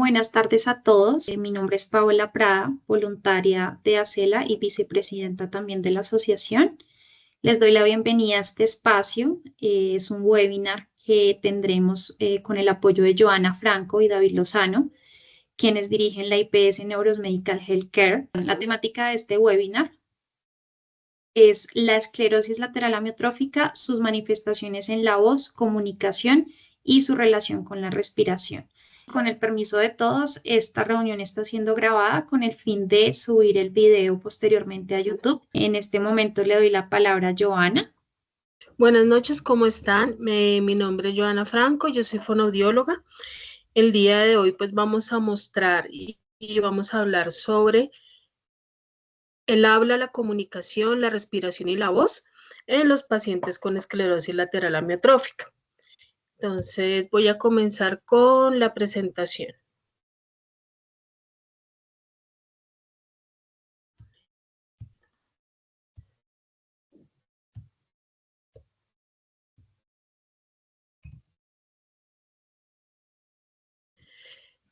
Buenas tardes a todos. Mi nombre es Paola Prada, voluntaria de ACELA y vicepresidenta también de la asociación. Les doy la bienvenida a este espacio. Es un webinar que tendremos con el apoyo de Joana Franco y David Lozano, quienes dirigen la IPS Neuros Medical Healthcare. La temática de este webinar es la esclerosis lateral amiotrófica, sus manifestaciones en la voz, comunicación y su relación con la respiración. Con el permiso de todos, esta reunión está siendo grabada con el fin de subir el video posteriormente a YouTube. En este momento le doy la palabra a Joana. Buenas noches, ¿cómo están? Mi nombre es Joana Franco, yo soy fonoaudióloga. El día de hoy pues vamos a mostrar y vamos a hablar sobre el habla, la comunicación, la respiración y la voz en los pacientes con esclerosis lateral amiotrófica. Entonces voy a comenzar con la presentación.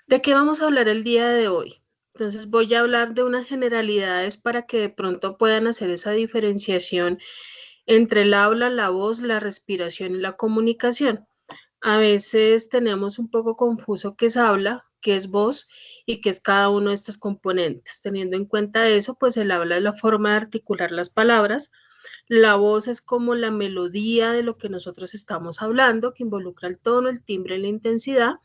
¿De qué vamos a hablar el día de hoy? Entonces voy a hablar de unas generalidades para que de pronto puedan hacer esa diferenciación entre el habla, la voz, la respiración y la comunicación. A veces tenemos un poco confuso qué es habla, qué es voz y qué es cada uno de estos componentes. Teniendo en cuenta eso, pues el habla es la forma de articular las palabras, la voz es como la melodía de lo que nosotros estamos hablando, que involucra el tono, el timbre y la intensidad,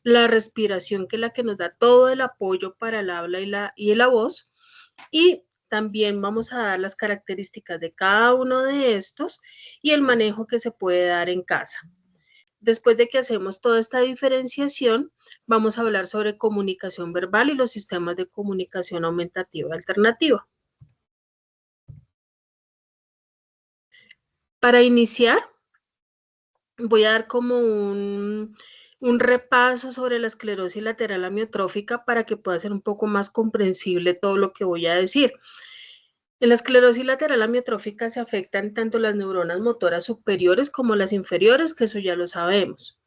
la respiración, que es la que nos da todo el apoyo para el habla y la voz, y también vamos a dar las características de cada uno de estos y el manejo que se puede dar en casa. Después de que hacemos toda esta diferenciación, vamos a hablar sobre comunicación verbal y los sistemas de comunicación aumentativa alternativa. Para iniciar, voy a dar como un repaso sobre la esclerosis lateral amiotrófica para que pueda ser un poco más comprensible todo lo que voy a decir. En la esclerosis lateral amiotrófica se afectan tanto las neuronas motoras superiores como las inferiores, que eso ya lo sabemos.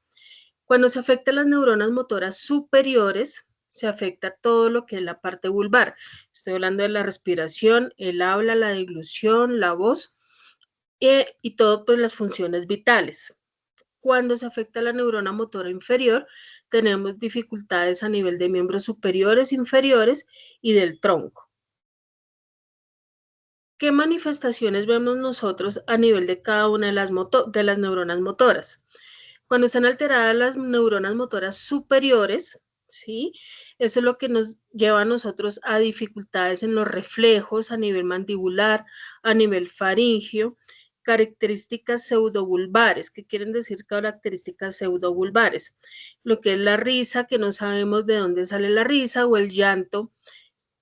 Cuando se afectan las neuronas motoras superiores, se afecta todo lo que es la parte vulvar. Estoy hablando de la respiración, el habla, la deglución, la voz y todo, pues las funciones vitales. Cuando se afecta la neurona motora inferior, tenemos dificultades a nivel de miembros superiores, inferiores y del tronco. ¿Qué manifestaciones vemos nosotros a nivel de cada una de las neuronas motoras? Cuando están alteradas las neuronas motoras superiores, ¿sí? Eso es lo que nos lleva a nosotros a dificultades en los reflejos a nivel mandibular, a nivel faríngeo, características pseudovulvares. ¿Qué quieren decir características pseudovulvares? Lo que es la risa, que no sabemos de dónde sale la risa, o el llanto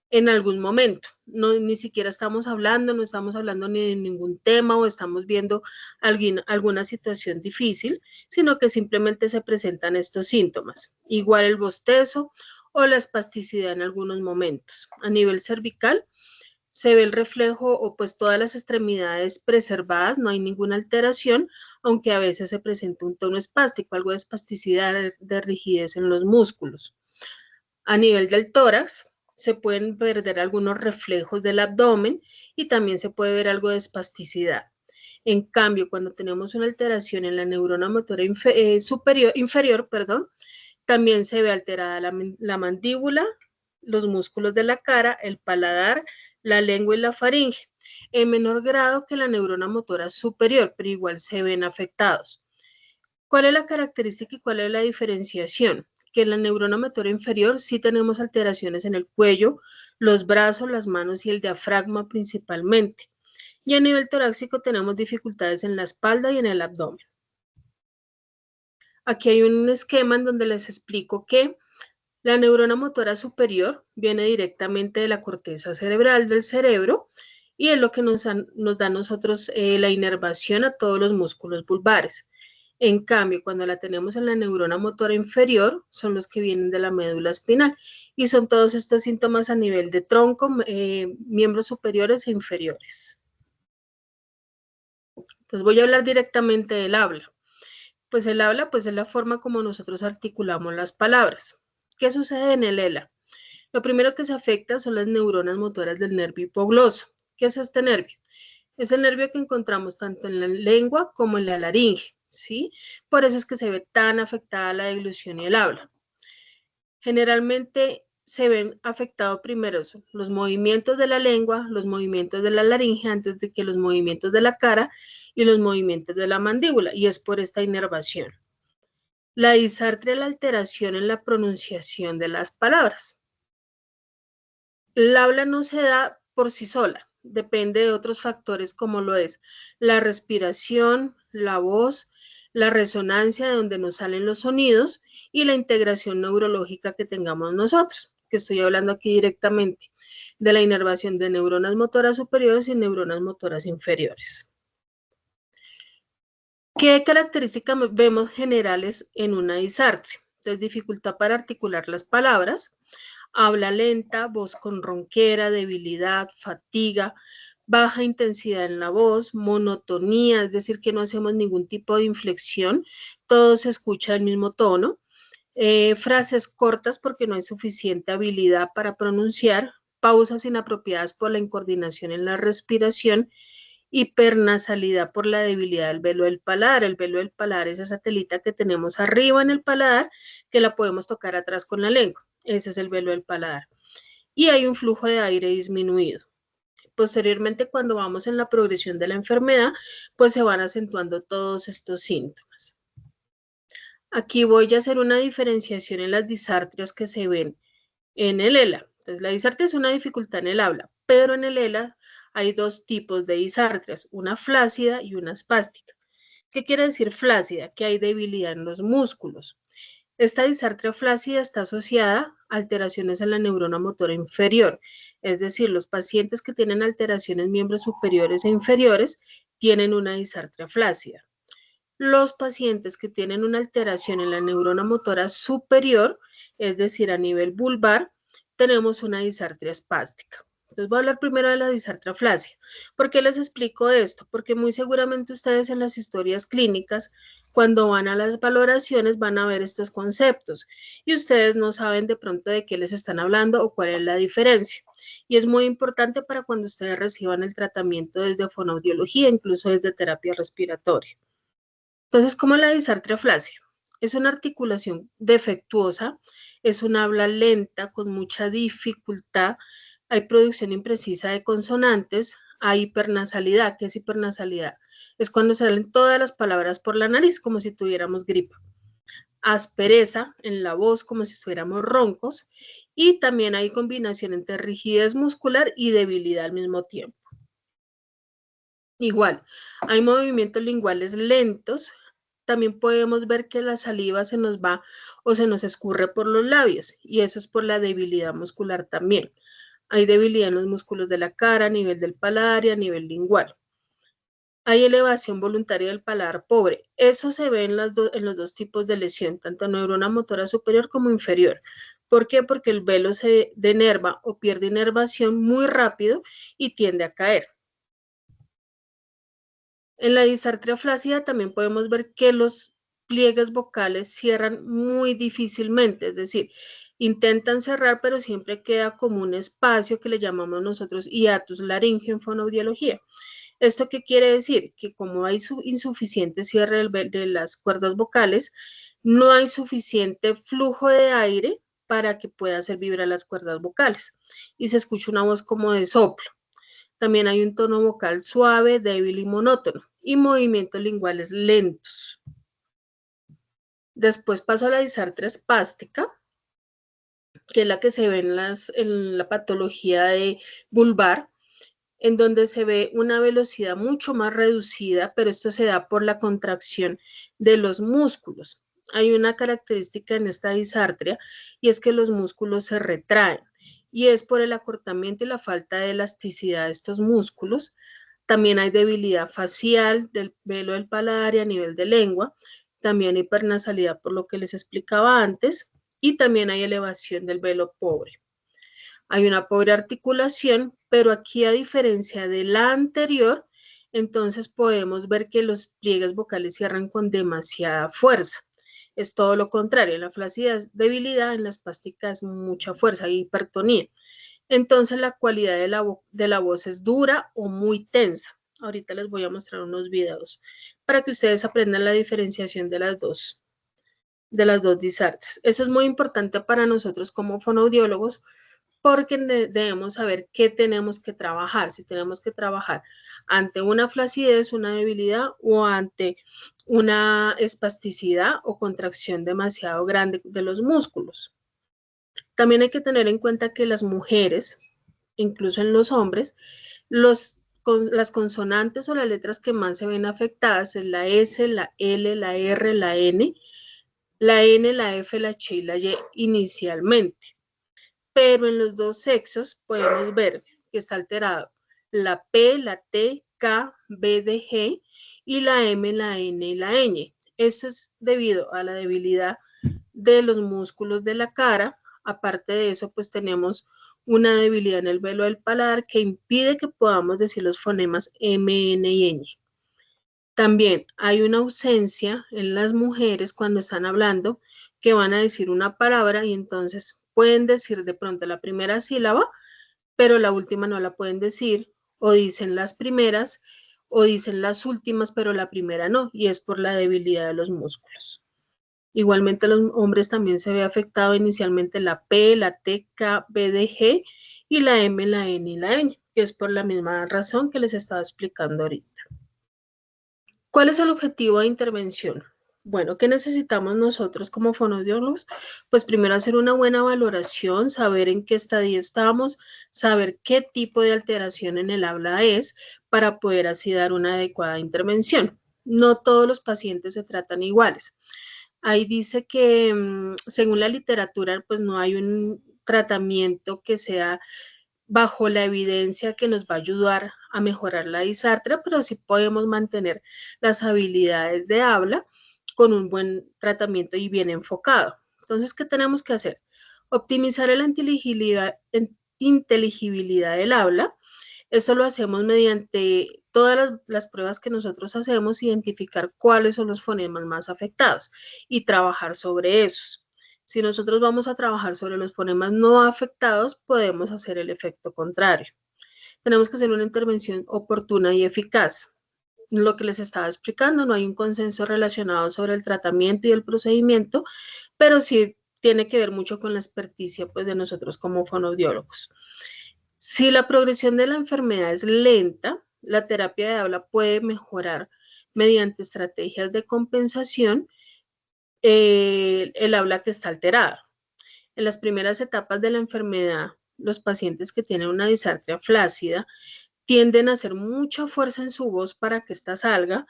en algún momento. No, ni siquiera estamos hablando, no estamos hablando ni de ningún tema o estamos viendo alguna situación difícil, sino que simplemente se presentan estos síntomas. Igual el bostezo o la espasticidad en algunos momentos. A nivel cervical, se ve el reflejo o pues todas las extremidades preservadas, no hay ninguna alteración, aunque a veces se presenta un tono espástico, algo de espasticidad, de rigidez en los músculos. A nivel del tórax, se pueden perder algunos reflejos del abdomen y también se puede ver algo de espasticidad. En cambio, cuando tenemos una alteración en la neurona motora inferior, también se ve alterada la mandíbula, los músculos de la cara, el paladar, la lengua y la faringe, en menor grado que la neurona motora superior, pero igual se ven afectados. ¿Cuál es la característica y cuál es la diferenciación? Que en la neurona motora inferior sí tenemos alteraciones en el cuello, los brazos, las manos y el diafragma principalmente. Y a nivel torácico tenemos dificultades en la espalda y en el abdomen. Aquí hay un esquema en donde les explico que la neurona motora superior viene directamente de la corteza cerebral del cerebro y es lo que nos da a nosotros la inervación a todos los músculos vulvares. En cambio, cuando la tenemos en la neurona motora inferior, son los que vienen de la médula espinal y son todos estos síntomas a nivel de tronco, miembros superiores e inferiores. Entonces voy a hablar directamente del habla. Pues el habla pues es la forma como nosotros articulamos las palabras. ¿Qué sucede en el ELA? Lo primero que se afecta son las neuronas motoras del nervio hipogloso. ¿Qué es este nervio? Es el nervio que encontramos tanto en la lengua como en la laringe, ¿sí? Por eso es que se ve tan afectada la deglución y el habla. Generalmente se ven afectados primero los movimientos de la lengua, los movimientos de la laringe antes de que los movimientos de la cara y los movimientos de la mandíbula, y es por esta inervación. La disartria es la alteración en la pronunciación de las palabras. El habla no se da por sí sola, depende de otros factores como lo es la respiración, la voz, la resonancia de donde nos salen los sonidos y la integración neurológica que tengamos nosotros, que estoy hablando aquí directamente de la inervación de neuronas motoras superiores y neuronas motoras inferiores. ¿Qué características vemos generales en una disartria? Entonces, dificultad para articular las palabras, habla lenta, voz con ronquera, debilidad, fatiga, baja intensidad en la voz, monotonía, es decir, que no hacemos ningún tipo de inflexión, todo se escucha al mismo tono, frases cortas porque no hay suficiente habilidad para pronunciar, pausas inapropiadas por la incoordinación en la respiración, hipernasalidad por la debilidad del velo del paladar. El velo del paladar es esa telita que tenemos arriba en el paladar que la podemos tocar atrás con la lengua. Ese es el velo del paladar. Y hay un flujo de aire disminuido. Posteriormente, cuando vamos en la progresión de la enfermedad, pues se van acentuando todos estos síntomas. Aquí voy a hacer una diferenciación en las disartrias que se ven en el ELA. Entonces, la disartria es una dificultad en el habla, pero en el ELA hay dos tipos de disartrias, una flácida y una espástica. ¿Qué quiere decir flácida? Que hay debilidad en los músculos. Esta disartria flácida está asociada a alteraciones en la neurona motora inferior, es decir, los pacientes que tienen alteraciones en miembros superiores e inferiores tienen una disartria flácida. Los pacientes que tienen una alteración en la neurona motora superior, es decir, a nivel vulvar, tenemos una disartria espástica. Entonces voy a hablar primero de la disartria flácida. ¿Por qué les explico esto? Porque muy seguramente ustedes en las historias clínicas, cuando van a las valoraciones, van a ver estos conceptos y ustedes no saben de pronto de qué les están hablando o cuál es la diferencia. Y es muy importante para cuando ustedes reciban el tratamiento desde fonoaudiología, incluso desde terapia respiratoria. Entonces, ¿cómo es la disartria flácida? Es una articulación defectuosa, es un habla lenta con mucha dificultad, hay producción imprecisa de consonantes, hay hipernasalidad. ¿Qué es hipernasalidad? Es cuando salen todas las palabras por la nariz, como si tuviéramos gripa. Aspereza en la voz, como si estuviéramos roncos, y también hay combinación entre rigidez muscular y debilidad al mismo tiempo. Igual, hay movimientos linguales lentos. También podemos ver que la saliva se nos va o se nos escurre por los labios y eso es por la debilidad muscular también. Hay debilidad en los músculos de la cara, a nivel del paladar y a nivel lingual. Hay elevación voluntaria del paladar pobre. Eso se ve en los dos tipos de lesión, tanto neurona motora superior como inferior. ¿Por qué? Porque el velo se denerva o pierde inervación muy rápido y tiende a caer. En la disartria flácida también podemos ver que los pliegues vocales cierran muy difícilmente, es decir, intentan cerrar, pero siempre queda como un espacio que le llamamos nosotros hiatus laríngeo en fonoaudiología. ¿Esto qué quiere decir? Que como hay insuficiente cierre de las cuerdas vocales, no hay suficiente flujo de aire para que pueda hacer vibrar las cuerdas vocales y se escucha una voz como de soplo. También hay un tono vocal suave, débil y monótono y movimientos linguales lentos. Después paso a la disartria espástica, que es la que se ve en la patología de vulvar, en donde se ve una velocidad mucho más reducida, pero esto se da por la contracción de los músculos. Hay una característica en esta disartria y es que los músculos se retraen y es por el acortamiento y la falta de elasticidad de estos músculos. También hay debilidad facial del velo del paladar y a nivel de lengua. También hipernasalidad por lo que les explicaba antes y también hay elevación del velo pobre. Hay una pobre articulación, pero aquí a diferencia de la anterior, entonces podemos ver que los pliegues vocales cierran con demasiada fuerza. es todo lo contrario. En la flacidez es debilidad, en la espástica es mucha fuerza y hipertonía. Entonces la cualidad de la voz es dura o muy tensa. Ahorita les voy a mostrar unos videos para que ustedes aprendan la diferenciación de las dos disartrias. Eso es muy importante para nosotros como fonoaudiólogos porque debemos saber qué tenemos que trabajar, si tenemos que trabajar ante una flacidez, una debilidad o ante una espasticidad o contracción demasiado grande de los músculos. También hay que tener en cuenta que las mujeres, incluso en los hombres, las consonantes o las letras que más se ven afectadas es la S, la L, la R, la N, la F, la Ch y la Y inicialmente. Pero en los dos sexos podemos ver que está alterado la P, la T, K, B de G y la M, la N y la ñ. Esto es debido a la debilidad de los músculos de la cara. Aparte de eso, pues tenemos una debilidad en el velo del paladar que impide que podamos decir los fonemas M, N y ñ. También hay una ausencia en las mujeres cuando están hablando que van a decir una palabra y entonces pueden decir de pronto la primera sílaba, pero la última no la pueden decir, o dicen las primeras, o dicen las últimas, pero la primera no, y es por la debilidad de los músculos. Igualmente los hombres también se ve afectado inicialmente la P, la T, K, B de G y la M, la N y la ñ, que es por la misma razón que les estaba explicando ahorita. ¿Cuál es el objetivo de intervención? Bueno, ¿qué necesitamos nosotros como fonoaudiólogos? Pues primero hacer una buena valoración, saber en qué estadio estamos, saber qué tipo de alteración en el habla es para poder así dar una adecuada intervención. No todos los pacientes se tratan iguales. Ahí dice que según la literatura, pues no hay un tratamiento que sea bajo la evidencia que nos va a ayudar a mejorar la disartria, pero sí podemos mantener las habilidades de habla con un buen tratamiento y bien enfocado. Entonces, ¿qué tenemos que hacer? Optimizar la inteligibilidad del habla. Esto lo hacemos mediante todas las pruebas que nosotros hacemos, identificar cuáles son los fonemas más afectados y trabajar sobre esos. Si nosotros vamos a trabajar sobre los fonemas no afectados, podemos hacer el efecto contrario. Tenemos que hacer una intervención oportuna y eficaz. Lo que les estaba explicando, no hay un consenso relacionado sobre el tratamiento y el procedimiento, pero sí tiene que ver mucho con la experticia pues, de nosotros como fonoaudiólogos. Si la progresión de la enfermedad es lenta, la terapia de habla puede mejorar mediante estrategias de compensación el habla que está alterada. En las primeras etapas de la enfermedad, los pacientes que tienen una disartria flácida tienden a hacer mucha fuerza en su voz para que ésta salga,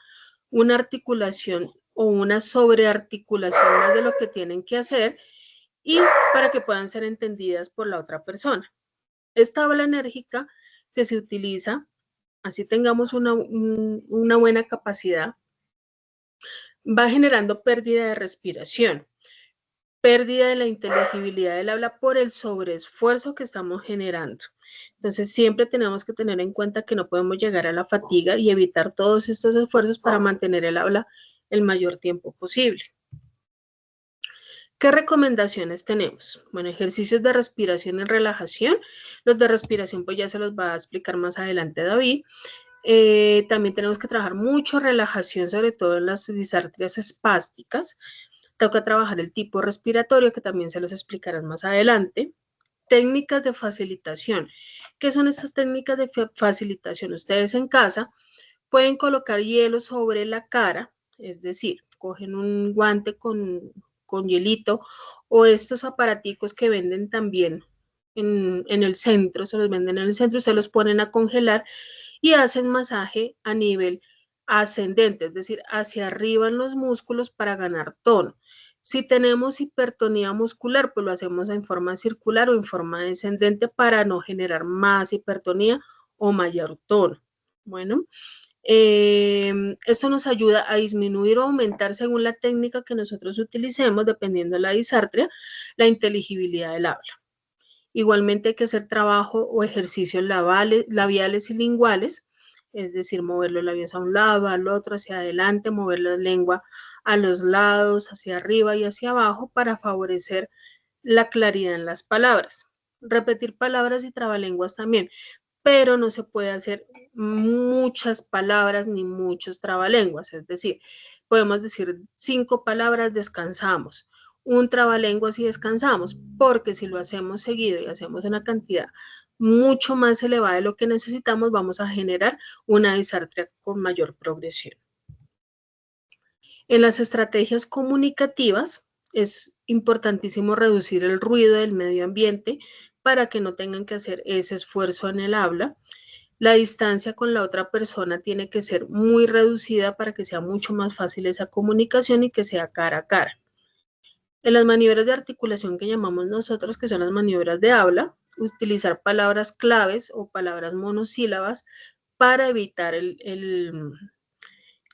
una articulación o una sobrearticulación más de lo que tienen que hacer y para que puedan ser entendidas por la otra persona. Esta habla enérgica que se utiliza, así tengamos una buena capacidad, va generando pérdida de respiración, pérdida de la inteligibilidad del habla por el sobreesfuerzo que estamos generando. Entonces, siempre tenemos que tener en cuenta que no podemos llegar a la fatiga y evitar todos estos esfuerzos para mantener el habla el mayor tiempo posible. ¿Qué recomendaciones tenemos? Bueno, ejercicios de respiración y relajación. Los de respiración, pues ya se los va a explicar más adelante David. También tenemos que trabajar mucho relajación, sobre todo en las disartrias espásticas. Toca trabajar el tipo respiratorio, que también se los explicarán más adelante. Técnicas de facilitación. ¿Qué son estas técnicas de facilitación? Ustedes en casa pueden colocar hielo sobre la cara, es decir, cogen un guante con hielito o estos aparaticos que venden también en el centro, se los venden en el centro, se los ponen a congelar y hacen masaje a nivel ascendente, es decir, hacia arriba en los músculos para ganar tono. Si tenemos hipertonía muscular, pues lo hacemos en forma circular o en forma descendente para no generar más hipertonía o mayor tono. Bueno, esto nos ayuda a disminuir o aumentar según la técnica que nosotros utilicemos, dependiendo de la disartria, la inteligibilidad del habla. Igualmente hay que hacer trabajo o ejercicios labiales y linguales, es decir, mover los labios a un lado, al otro, hacia adelante, mover la lengua a los lados, hacia arriba y hacia abajo para favorecer la claridad en las palabras. Repetir palabras y trabalenguas también, pero no se puede hacer muchas palabras ni muchos trabalenguas, es decir, podemos decir 5 palabras, descansamos, un trabalenguas y descansamos, porque si lo hacemos seguido y hacemos una cantidad mucho más elevada de lo que necesitamos, vamos a generar una disartria con mayor progresión. En las estrategias comunicativas es importantísimo reducir el ruido del medio ambiente para que no tengan que hacer ese esfuerzo en el habla. La distancia con la otra persona tiene que ser muy reducida para que sea mucho más fácil esa comunicación y que sea cara a cara. En las maniobras de articulación que llamamos nosotros, que son las maniobras de habla, utilizar palabras claves o palabras monosílabas para evitar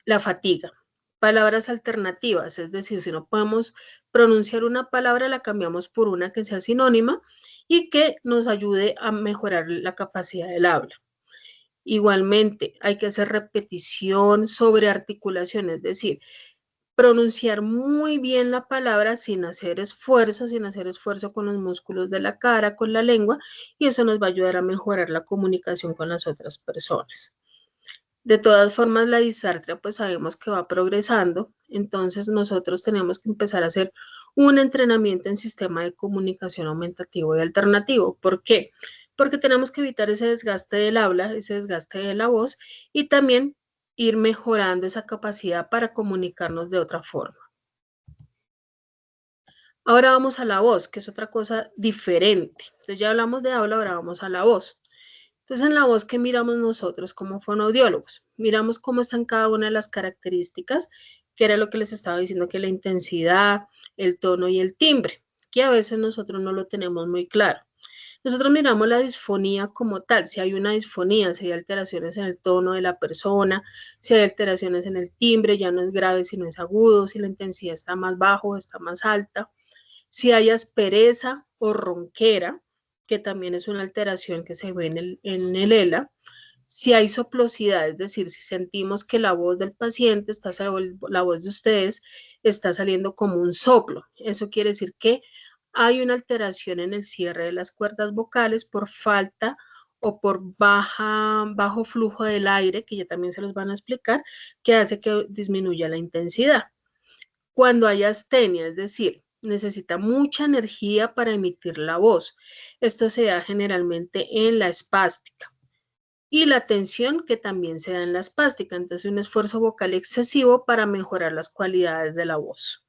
la fatiga. Palabras alternativas, es decir, si no podemos pronunciar una palabra, la cambiamos por una que sea sinónima y que nos ayude a mejorar la capacidad del habla. Igualmente, hay que hacer repetición sobre articulación, es decir, pronunciar muy bien la palabra sin hacer esfuerzo con los músculos de la cara, con la lengua, y eso nos va a ayudar a mejorar la comunicación con las otras personas. De todas formas, la disartria, pues sabemos que va progresando, entonces nosotros tenemos que empezar a hacer un entrenamiento en sistema de comunicación aumentativo y alternativo. ¿Por qué? Porque tenemos que evitar ese desgaste del habla, ese desgaste de la voz y también ir mejorando esa capacidad para comunicarnos de otra forma. Ahora vamos a la voz, que es otra cosa diferente. Entonces ya hablamos de habla, ahora vamos a la voz. Entonces, en la voz, ¿qué miramos nosotros como fonoaudiólogos? Miramos cómo están cada una de las características, que era lo que les estaba diciendo, que la intensidad, el tono y el timbre, que a veces nosotros no lo tenemos muy claro. Nosotros miramos la disfonía como tal, si hay una disfonía, si hay alteraciones en el tono de la persona, si hay alteraciones en el timbre, ya no es grave, sino es agudo, si la intensidad está más bajo o está más alta, si hay aspereza o ronquera, que también es una alteración que se ve en el ELA, si hay soplosidad, es decir, si sentimos que la voz del paciente, la voz de ustedes, está saliendo como un soplo. Eso quiere decir que hay una alteración en el cierre de las cuerdas vocales por falta o por bajo flujo del aire, que ya también se los van a explicar, que hace que disminuya la intensidad. Cuando hay astenia, es decir, necesita mucha energía para emitir la voz. Esto se da generalmente en la espástica. Y la tensión que también se da en la espástica. Entonces, un esfuerzo vocal excesivo para mejorar las cualidades de la voz.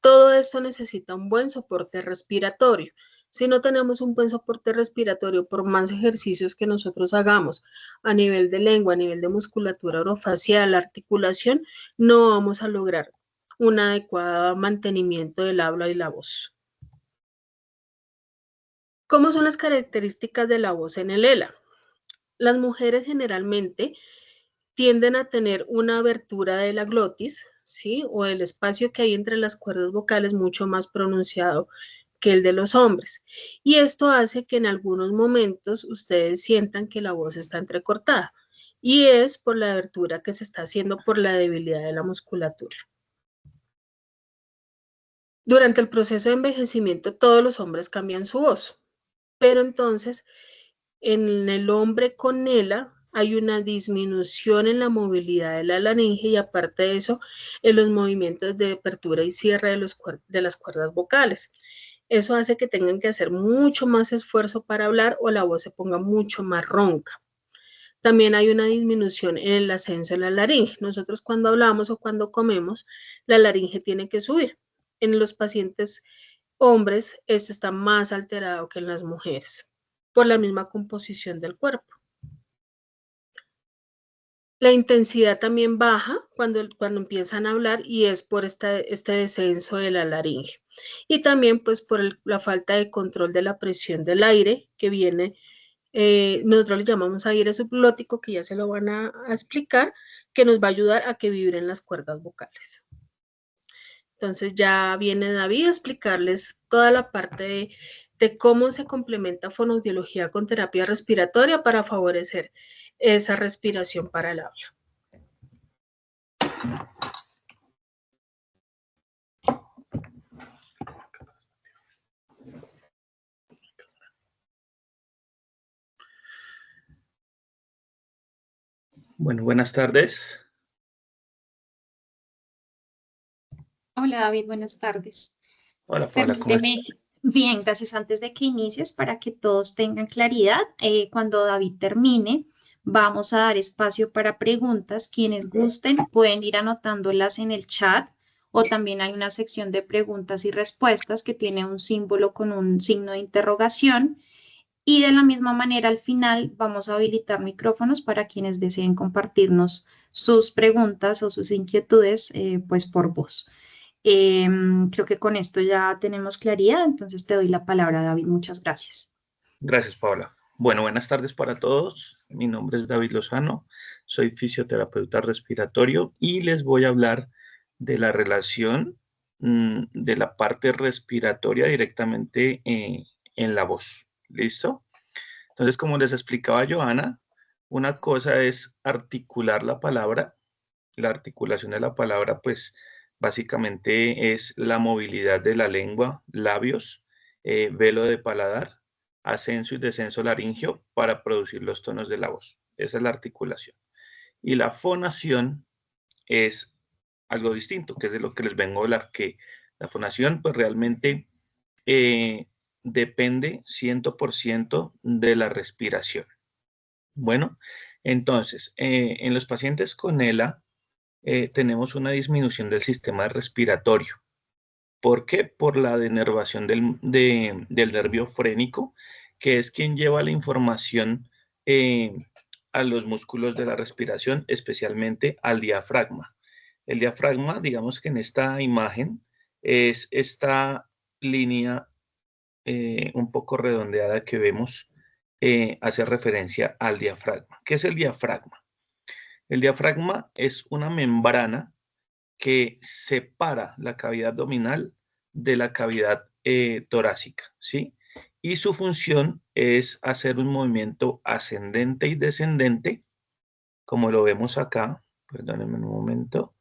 Todo esto necesita un buen soporte respiratorio. Si no tenemos un buen soporte respiratorio, por más ejercicios que nosotros hagamos a nivel de lengua, a nivel de musculatura orofacial, articulación, no vamos a lograr un adecuado mantenimiento del habla y la voz. ¿Cómo son las características de la voz en el ELA? Las mujeres generalmente tienden a tener una abertura de la glotis, ¿sí? O el espacio que hay entre las cuerdas vocales mucho más pronunciado que el de los hombres. Y esto hace que en algunos momentos ustedes sientan que la voz está entrecortada. Y es por la abertura que se está haciendo por la debilidad de la musculatura. Durante el proceso de envejecimiento, todos los hombres cambian su voz, pero entonces en el hombre con ELA hay una disminución en la movilidad de la laringe y aparte de eso, en los movimientos de apertura y cierre de las cuerdas vocales. Eso hace que tengan que hacer mucho más esfuerzo para hablar o la voz se ponga mucho más ronca. También hay una disminución en el ascenso de la laringe. Nosotros cuando hablamos o cuando comemos, la laringe tiene que subir. En los pacientes hombres, esto está más alterado que en las mujeres, por la misma composición del cuerpo. La intensidad también baja cuando empiezan a hablar y es por este descenso de la laringe. Y también pues por la falta de control de la presión del aire que viene, nosotros le llamamos aire subglótico, que ya se lo van a explicar, que nos va a ayudar a que vibren las cuerdas vocales. Entonces ya viene David a explicarles toda la parte de cómo se complementa fonoaudiología con terapia respiratoria para favorecer esa respiración para el habla. Bueno, buenas tardes. Hola David, buenas tardes. Hola, Paula, ¿cómo estás? Permíteme, bien, gracias. Antes de que inicies, para que todos tengan claridad, cuando David termine, vamos a dar espacio para preguntas. Quienes gusten pueden ir anotándolas en el chat o también hay una sección de preguntas y respuestas que tiene un símbolo con un signo de interrogación. Y de la misma manera, al final vamos a habilitar micrófonos para quienes deseen compartirnos sus preguntas o sus inquietudes, pues por voz. Creo que con esto ya tenemos claridad, entonces te doy la palabra, David. Muchas gracias. Gracias, Paula. Bueno, buenas tardes para todos. Mi nombre es David Lozano, soy fisioterapeuta respiratorio y les voy a hablar de la relación de la parte respiratoria directamente en la voz. ¿Listo? Entonces, como les explicaba Johanna, una cosa es articular la palabra. La articulación de la palabra, pues, básicamente es la movilidad de la lengua, labios, velo de paladar, ascenso y descenso laringio para producir los tonos de la voz. Esa es la articulación. Y la fonación es algo distinto, que es de lo que les vengo a hablar, que la fonación, pues, realmente eh, depende 100% de la respiración. Bueno, entonces, en los pacientes con ELA, tenemos una disminución del sistema respiratorio. ¿Por qué? Por la denervación del nervio frénico, que es quien lleva la información eh, a los músculos de la respiración, especialmente al diafragma. El diafragma, digamos que en esta imagen, es esta línea un poco redondeada que vemos, hace referencia al diafragma. ¿Qué es el diafragma? El diafragma es una membrana que separa la cavidad abdominal de la cavidad torácica, ¿sí? Y su función es hacer un movimiento ascendente y descendente, como lo vemos acá. Perdónenme un momento.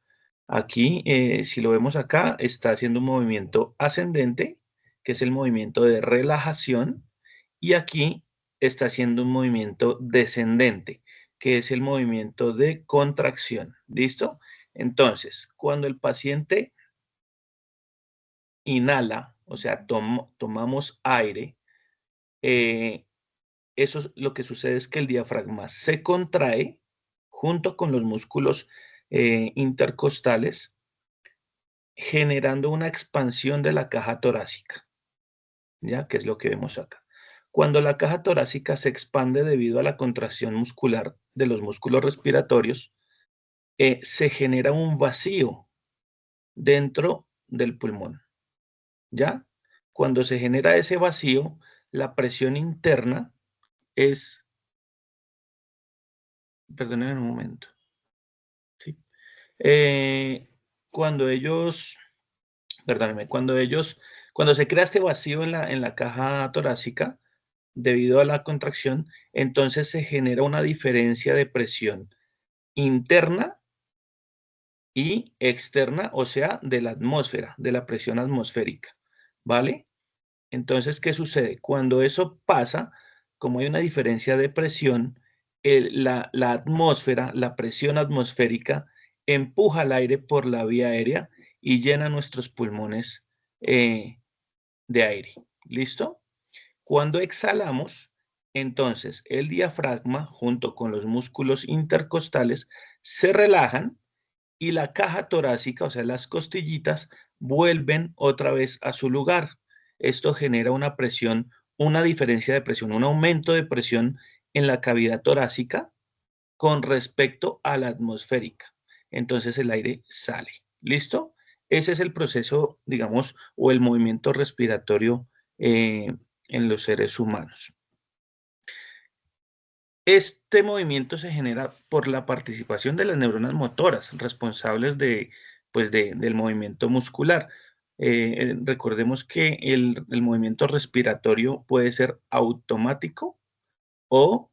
Aquí, si lo vemos acá, está haciendo un movimiento ascendente, que es el movimiento de relajación, y aquí está haciendo un movimiento descendente, que es el movimiento de contracción. ¿Listo? Entonces, cuando el paciente inhala, o sea, tomamos aire, eh, lo que sucede es que el diafragma se contrae junto con los músculos intercostales, generando una expansión de la caja torácica, ¿ya? Que es lo que vemos acá. Cuando la caja torácica se expande debido a la contracción muscular de los músculos respiratorios, se genera un vacío dentro del pulmón, ¿ya? Cuando se genera ese vacío, la presión interna es, perdónenme un momento, ¿sí? Eh, cuando ellos, perdónenme, cuando se crea este vacío en la caja torácica, debido a la contracción, entonces se genera una diferencia de presión interna y externa, o sea, de la atmósfera, de la presión atmosférica, ¿vale? Entonces, ¿qué sucede? Cuando eso pasa, como hay una diferencia de presión, la atmósfera, la presión atmosférica, empuja el aire por la vía aérea y llena nuestros pulmones de aire. ¿Listo? Cuando exhalamos, entonces el diafragma junto con los músculos intercostales se relajan y la caja torácica, o sea, las costillitas, vuelven otra vez a su lugar. Esto genera una presión, una diferencia de presión, un aumento de presión en la cavidad torácica con respecto a la atmosférica. Entonces el aire sale. ¿Listo? Ese es el proceso, digamos, o el movimiento respiratorio en los seres humanos. Este movimiento se genera por la participación de las neuronas motoras responsables del movimiento muscular. Recordemos que el movimiento respiratorio puede ser automático o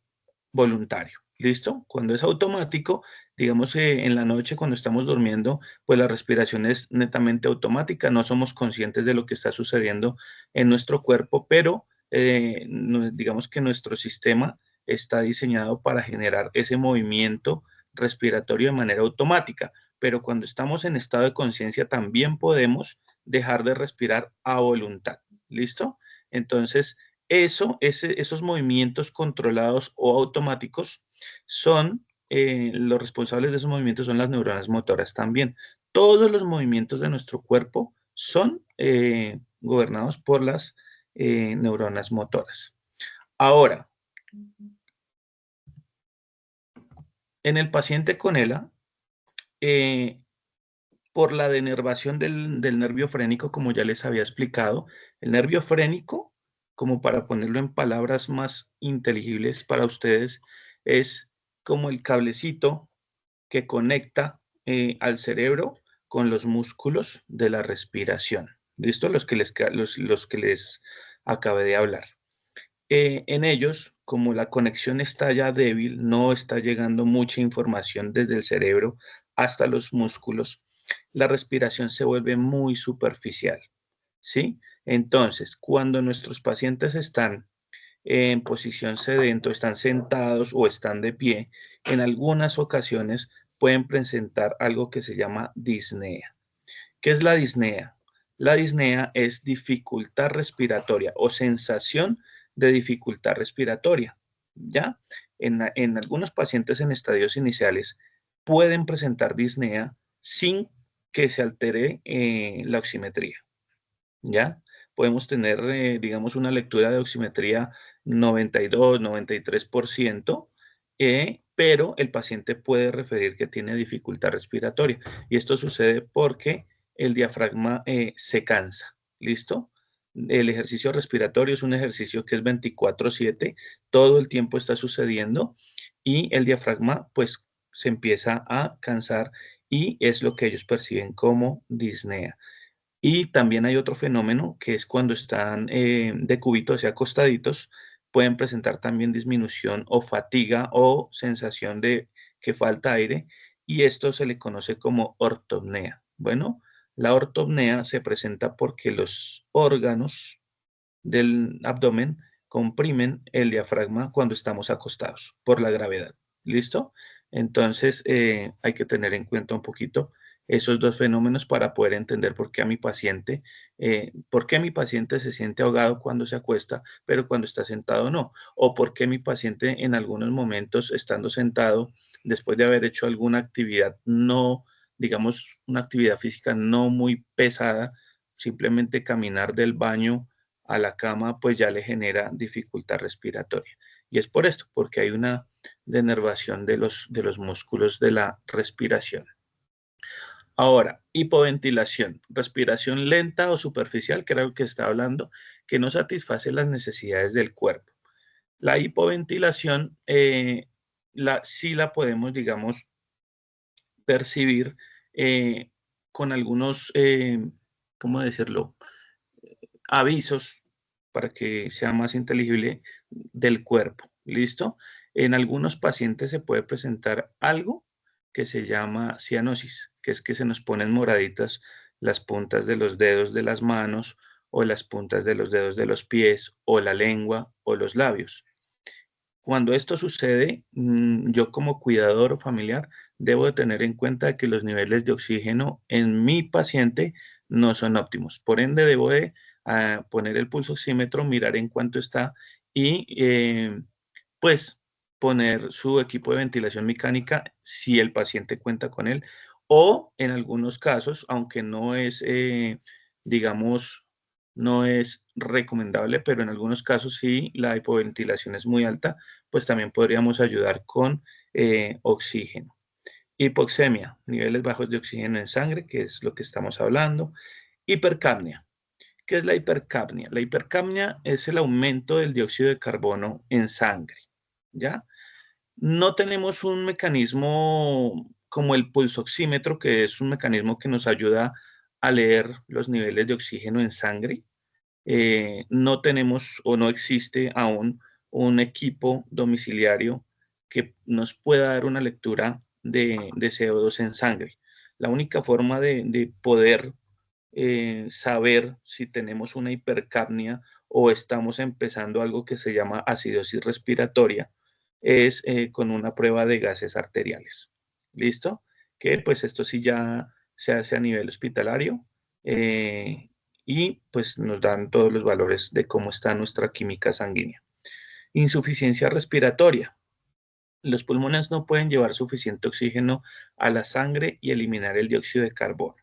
voluntario. ¿Listo? Cuando es automático, digamos en la noche cuando estamos durmiendo, pues la respiración es netamente automática, no somos conscientes de lo que está sucediendo en nuestro cuerpo, pero digamos que nuestro sistema está diseñado para generar ese movimiento respiratorio de manera automática, pero cuando estamos en estado de conciencia también podemos dejar de respirar a voluntad. ¿Listo? Entonces, esos movimientos controlados o automáticos son, los responsables de esos movimientos son las neuronas motoras también. Todos los movimientos de nuestro cuerpo son gobernados por las neuronas motoras. Ahora, en el paciente con ELA, por la denervación del nervio frénico, como ya les había explicado, el nervio frénico, como para ponerlo en palabras más inteligibles para ustedes, es como el cablecito que conecta al cerebro con los músculos de la respiración. ¿Listo? Los que les acabé de hablar. En ellos, como la conexión está ya débil, no está llegando mucha información desde el cerebro hasta los músculos, la respiración se vuelve muy superficial, ¿sí? Entonces, cuando nuestros pacientes están en posición sedente, están sentados o están de pie, en algunas ocasiones pueden presentar algo que se llama disnea. ¿Qué es la disnea? La disnea es dificultad respiratoria o sensación de dificultad respiratoria, ¿ya? En algunos pacientes en estadios iniciales pueden presentar disnea sin que se altere la oximetría, ¿ya? Podemos tener, digamos, una lectura de oximetría 92, 93%, pero el paciente puede referir que tiene dificultad respiratoria. Y esto sucede porque el diafragma se cansa, ¿listo? El ejercicio respiratorio es un ejercicio que es 24/7, todo el tiempo está sucediendo y el diafragma pues se empieza a cansar y es lo que ellos perciben como disnea. Y también hay otro fenómeno que es cuando están de cúbito, o sea, acostaditos, pueden presentar también disminución o fatiga o sensación de que falta aire y esto se le conoce como ortopnea. Bueno, la ortopnea se presenta porque los órganos del abdomen comprimen el diafragma cuando estamos acostados por la gravedad. ¿Listo? Entonces hay que tener en cuenta un poquito esos dos fenómenos para poder entender por qué mi paciente se siente ahogado cuando se acuesta, pero cuando está sentado no. O por qué mi paciente en algunos momentos, estando sentado, después de haber hecho alguna actividad no, digamos, una actividad física no muy pesada, simplemente caminar del baño a la cama, pues ya le genera dificultad respiratoria. Y es por esto, porque hay una denervación de los músculos de la respiración. Ahora, hipoventilación, respiración lenta o superficial, que era lo que estaba hablando, que no satisface las necesidades del cuerpo. La hipoventilación sí la podemos, digamos, percibir con algunos, ¿cómo decirlo? Avisos para que sea más inteligible del cuerpo. ¿Listo? En algunos pacientes se puede presentar algo que se llama cianosis, que es que se nos ponen moraditas las puntas de los dedos de las manos o las puntas de los dedos de los pies o la lengua o los labios. Cuando esto sucede, yo como cuidador familiar debo de tener en cuenta que los niveles de oxígeno en mi paciente no son óptimos. Por ende, debo de poner el pulso oxímetro, mirar en cuánto está y pues poner su equipo de ventilación mecánica si el paciente cuenta con él o en algunos casos, aunque no es, digamos, no es recomendable, pero en algunos casos si la hipoventilación es muy alta, pues también podríamos ayudar con oxígeno. Hipoxemia, niveles bajos de oxígeno en sangre, que es lo que estamos hablando. Hipercapnia. ¿Qué es la hipercapnia? La hipercapnia es el aumento del dióxido de carbono en sangre, ¿ya? No tenemos un mecanismo como el pulsoxímetro, que es un mecanismo que nos ayuda a leer los niveles de oxígeno en sangre. No tenemos o no existe aún un equipo domiciliario que nos pueda dar una lectura de CO2 en sangre. La única forma de poder saber si tenemos una hipercapnia o estamos empezando algo que se llama acidosis respiratoria es con una prueba de gases arteriales. ¿listo? Que pues esto sí ya se hace a nivel hospitalario y pues nos dan todos los valores de cómo está nuestra química sanguínea. Insuficiencia respiratoria. Los pulmones no pueden llevar suficiente oxígeno a la sangre y eliminar el dióxido de carbono.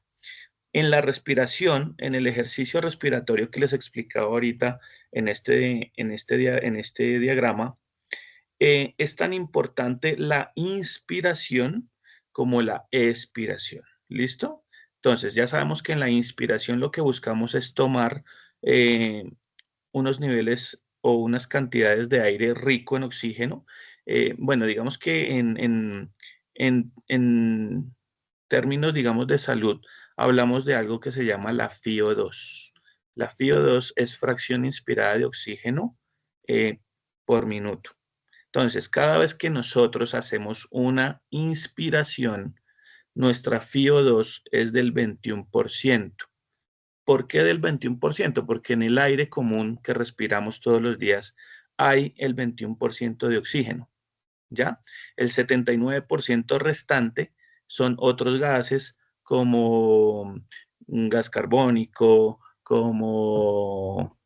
En la respiración, en el ejercicio respiratorio que les explicaba ahorita en este diagrama, es tan importante la inspiración como la expiración. ¿Listo? Entonces, ya sabemos que en la inspiración lo que buscamos es tomar unos niveles o unas cantidades de aire rico en oxígeno. Bueno, digamos que en términos, digamos, de salud, hablamos de algo que se llama la FiO2. La FiO2 es fracción inspirada de oxígeno por minuto. Entonces, cada vez que nosotros hacemos una inspiración, nuestra FiO2 es del 21%. ¿Por qué del 21%? Porque en el aire común que respiramos todos los días hay el 21% de oxígeno, ¿ya? El 79% restante son otros gases como gas carbónico, como,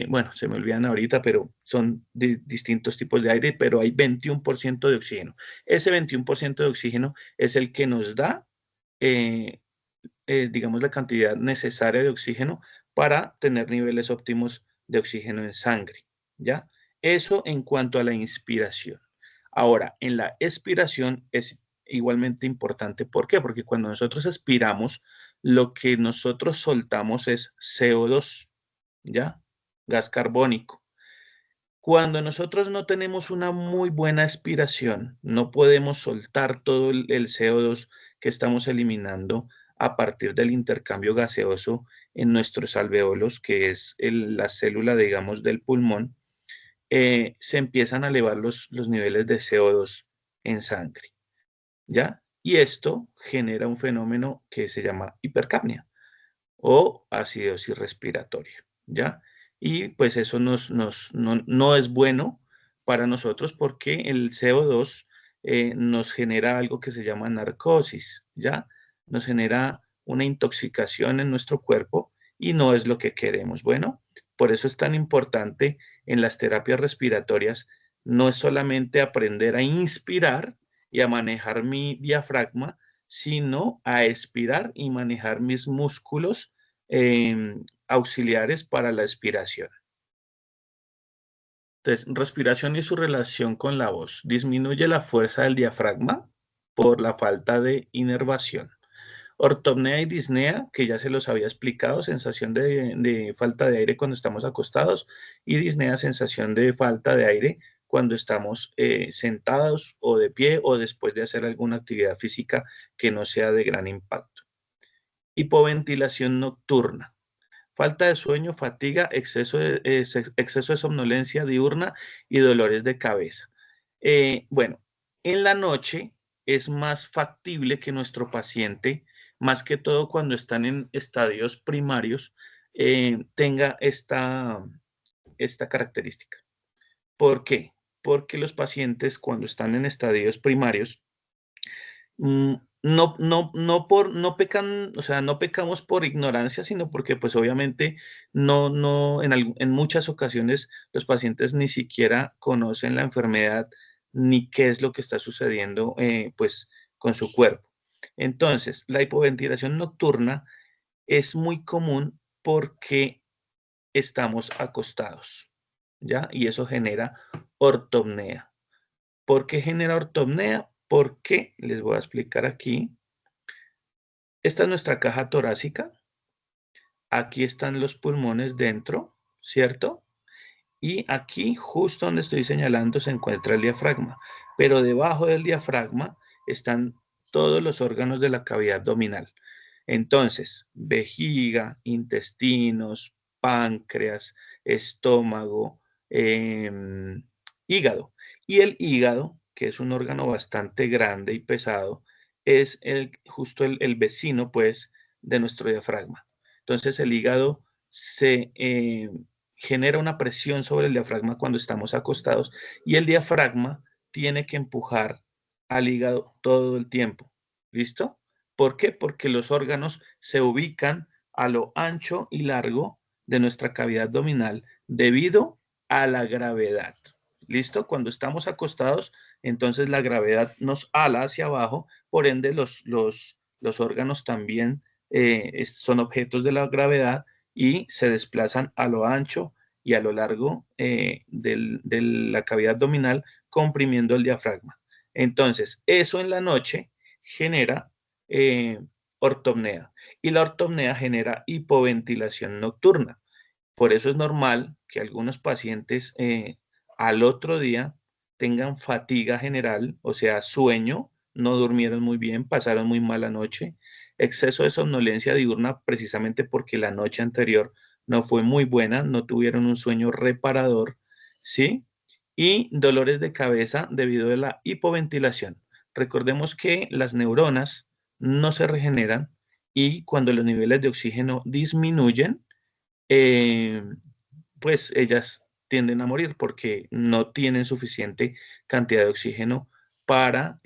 bueno, se me olvidan ahorita, pero son distintos tipos de aire, pero hay 21% de oxígeno. Ese 21% de oxígeno es el que nos da digamos, la cantidad necesaria de oxígeno para tener niveles óptimos de oxígeno en sangre, ¿ya? Eso en cuanto a la inspiración. Ahora, en la expiración es igualmente importante. ¿Por qué? Porque cuando nosotros expiramos, lo que nosotros soltamos es CO2, ¿ya? Gas carbónico. Cuando nosotros no tenemos una muy buena expiración, no podemos soltar todo el CO2 que estamos eliminando a partir del intercambio gaseoso en nuestros alveolos, que es la célula, digamos, del pulmón, se empiezan a elevar los niveles de CO2 en sangre, ¿ya? Y esto genera un fenómeno que se llama hipercapnia o acidosis respiratoria, ¿ya? Y pues eso no es bueno para nosotros porque el CO2 nos genera algo que se llama narcosis, ¿ya? Nos genera una intoxicación en nuestro cuerpo y no es lo que queremos. Bueno, por eso es tan importante en las terapias respiratorias, no es solamente aprender a inspirar y a manejar mi diafragma, sino a expirar y manejar mis músculos auxiliares para la expiración. Entonces, respiración y su relación con la voz. Disminuye la fuerza del diafragma por la falta de inervación. Ortopnea y disnea, que ya se los había explicado, sensación de falta de aire cuando estamos acostados, y disnea, sensación de falta de aire cuando estamos sentados o de pie o después de hacer alguna actividad física que no sea de gran impacto. Hipoventilación nocturna. Falta de sueño, fatiga, exceso de somnolencia diurna y dolores de cabeza. Bueno, en la noche es más factible que nuestro paciente, más que todo cuando están en estadios primarios, tenga esta característica. ¿Por qué? Porque los pacientes cuando están en estadios primarios no pecan, o sea, no pecamos por ignorancia, sino porque pues obviamente en muchas ocasiones los pacientes ni siquiera conocen la enfermedad ni qué es lo que está sucediendo pues con su cuerpo. Entonces, la hipoventilación nocturna es muy común porque estamos acostados, ¿ya? Y eso genera ortopnea. ¿Por qué genera ortopnea? Porque les voy a explicar aquí. Esta es nuestra caja torácica. Aquí están los pulmones dentro, ¿cierto? Y aquí, justo donde estoy señalando, se encuentra el diafragma. Pero debajo del diafragma están todos los órganos de la cavidad abdominal. Entonces, vejiga, intestinos, páncreas, estómago, hígado. Y el hígado, que es un órgano bastante grande y pesado, es justo el vecino, pues, de nuestro diafragma. Entonces, el hígado se genera una presión sobre el diafragma cuando estamos acostados y el diafragma tiene que empujar al hígado todo el tiempo. ¿Listo? ¿Por qué? Porque los órganos se ubican a lo ancho y largo de nuestra cavidad abdominal debido a la gravedad. ¿Listo? Cuando estamos acostados, entonces la gravedad nos ala hacia abajo, por ende los órganos también son objetos de la gravedad y se desplazan a lo ancho y a lo largo de la cavidad abdominal, comprimiendo el diafragma. Entonces, eso en la noche genera ortopnea y la ortopnea genera hipoventilación nocturna. Por eso es normal que algunos pacientes al otro día tengan fatiga general, o sea, sueño, no durmieron muy bien, pasaron muy mala noche, exceso de somnolencia diurna precisamente porque la noche anterior no fue muy buena, no tuvieron un sueño reparador, ¿sí? Y dolores de cabeza debido a la hipoventilación. Recordemos que las neuronas no se regeneran y cuando los niveles de oxígeno disminuyen, eh, pues ellas tienden a morir porque no tienen suficiente cantidad de oxígeno para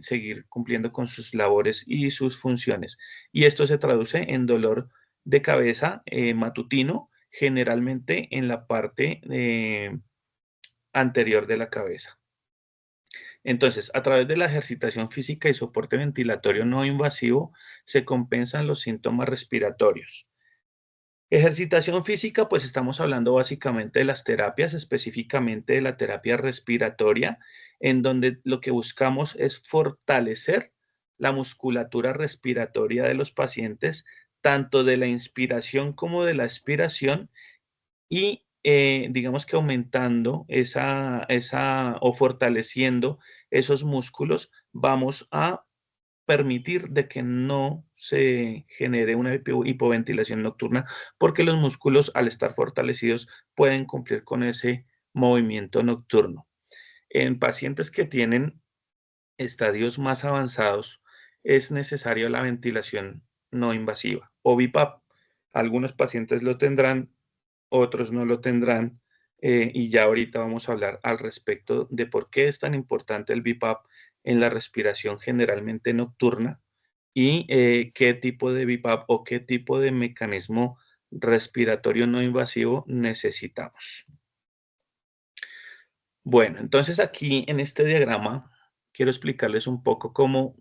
seguir cumpliendo con sus labores y sus funciones. Y esto se traduce en dolor de cabeza matutino, generalmente en la parte anterior de la cabeza. Entonces, a través de la ejercitación física y soporte ventilatorio no invasivo, se compensan los síntomas respiratorios. Ejercitación física, pues estamos hablando básicamente de las terapias, específicamente de la terapia respiratoria, en donde lo que buscamos es fortalecer la musculatura respiratoria de los pacientes, tanto de la inspiración como de la expiración, y digamos que aumentando o fortaleciendo esos músculos, vamos a permitir de que no se genere una hipoventilación nocturna, porque los músculos, al estar fortalecidos, pueden cumplir con ese movimiento nocturno. En pacientes que tienen estadios más avanzados, es necesaria la ventilación no invasiva o BiPAP. Algunos pacientes lo tendrán, otros no lo tendrán, y ya ahorita vamos a hablar al respecto de por qué es tan importante el BiPAP en la respiración generalmente nocturna y qué tipo de BiPAP o qué tipo de mecanismo respiratorio no invasivo necesitamos. Bueno, entonces aquí en este diagrama quiero explicarles un poco cómo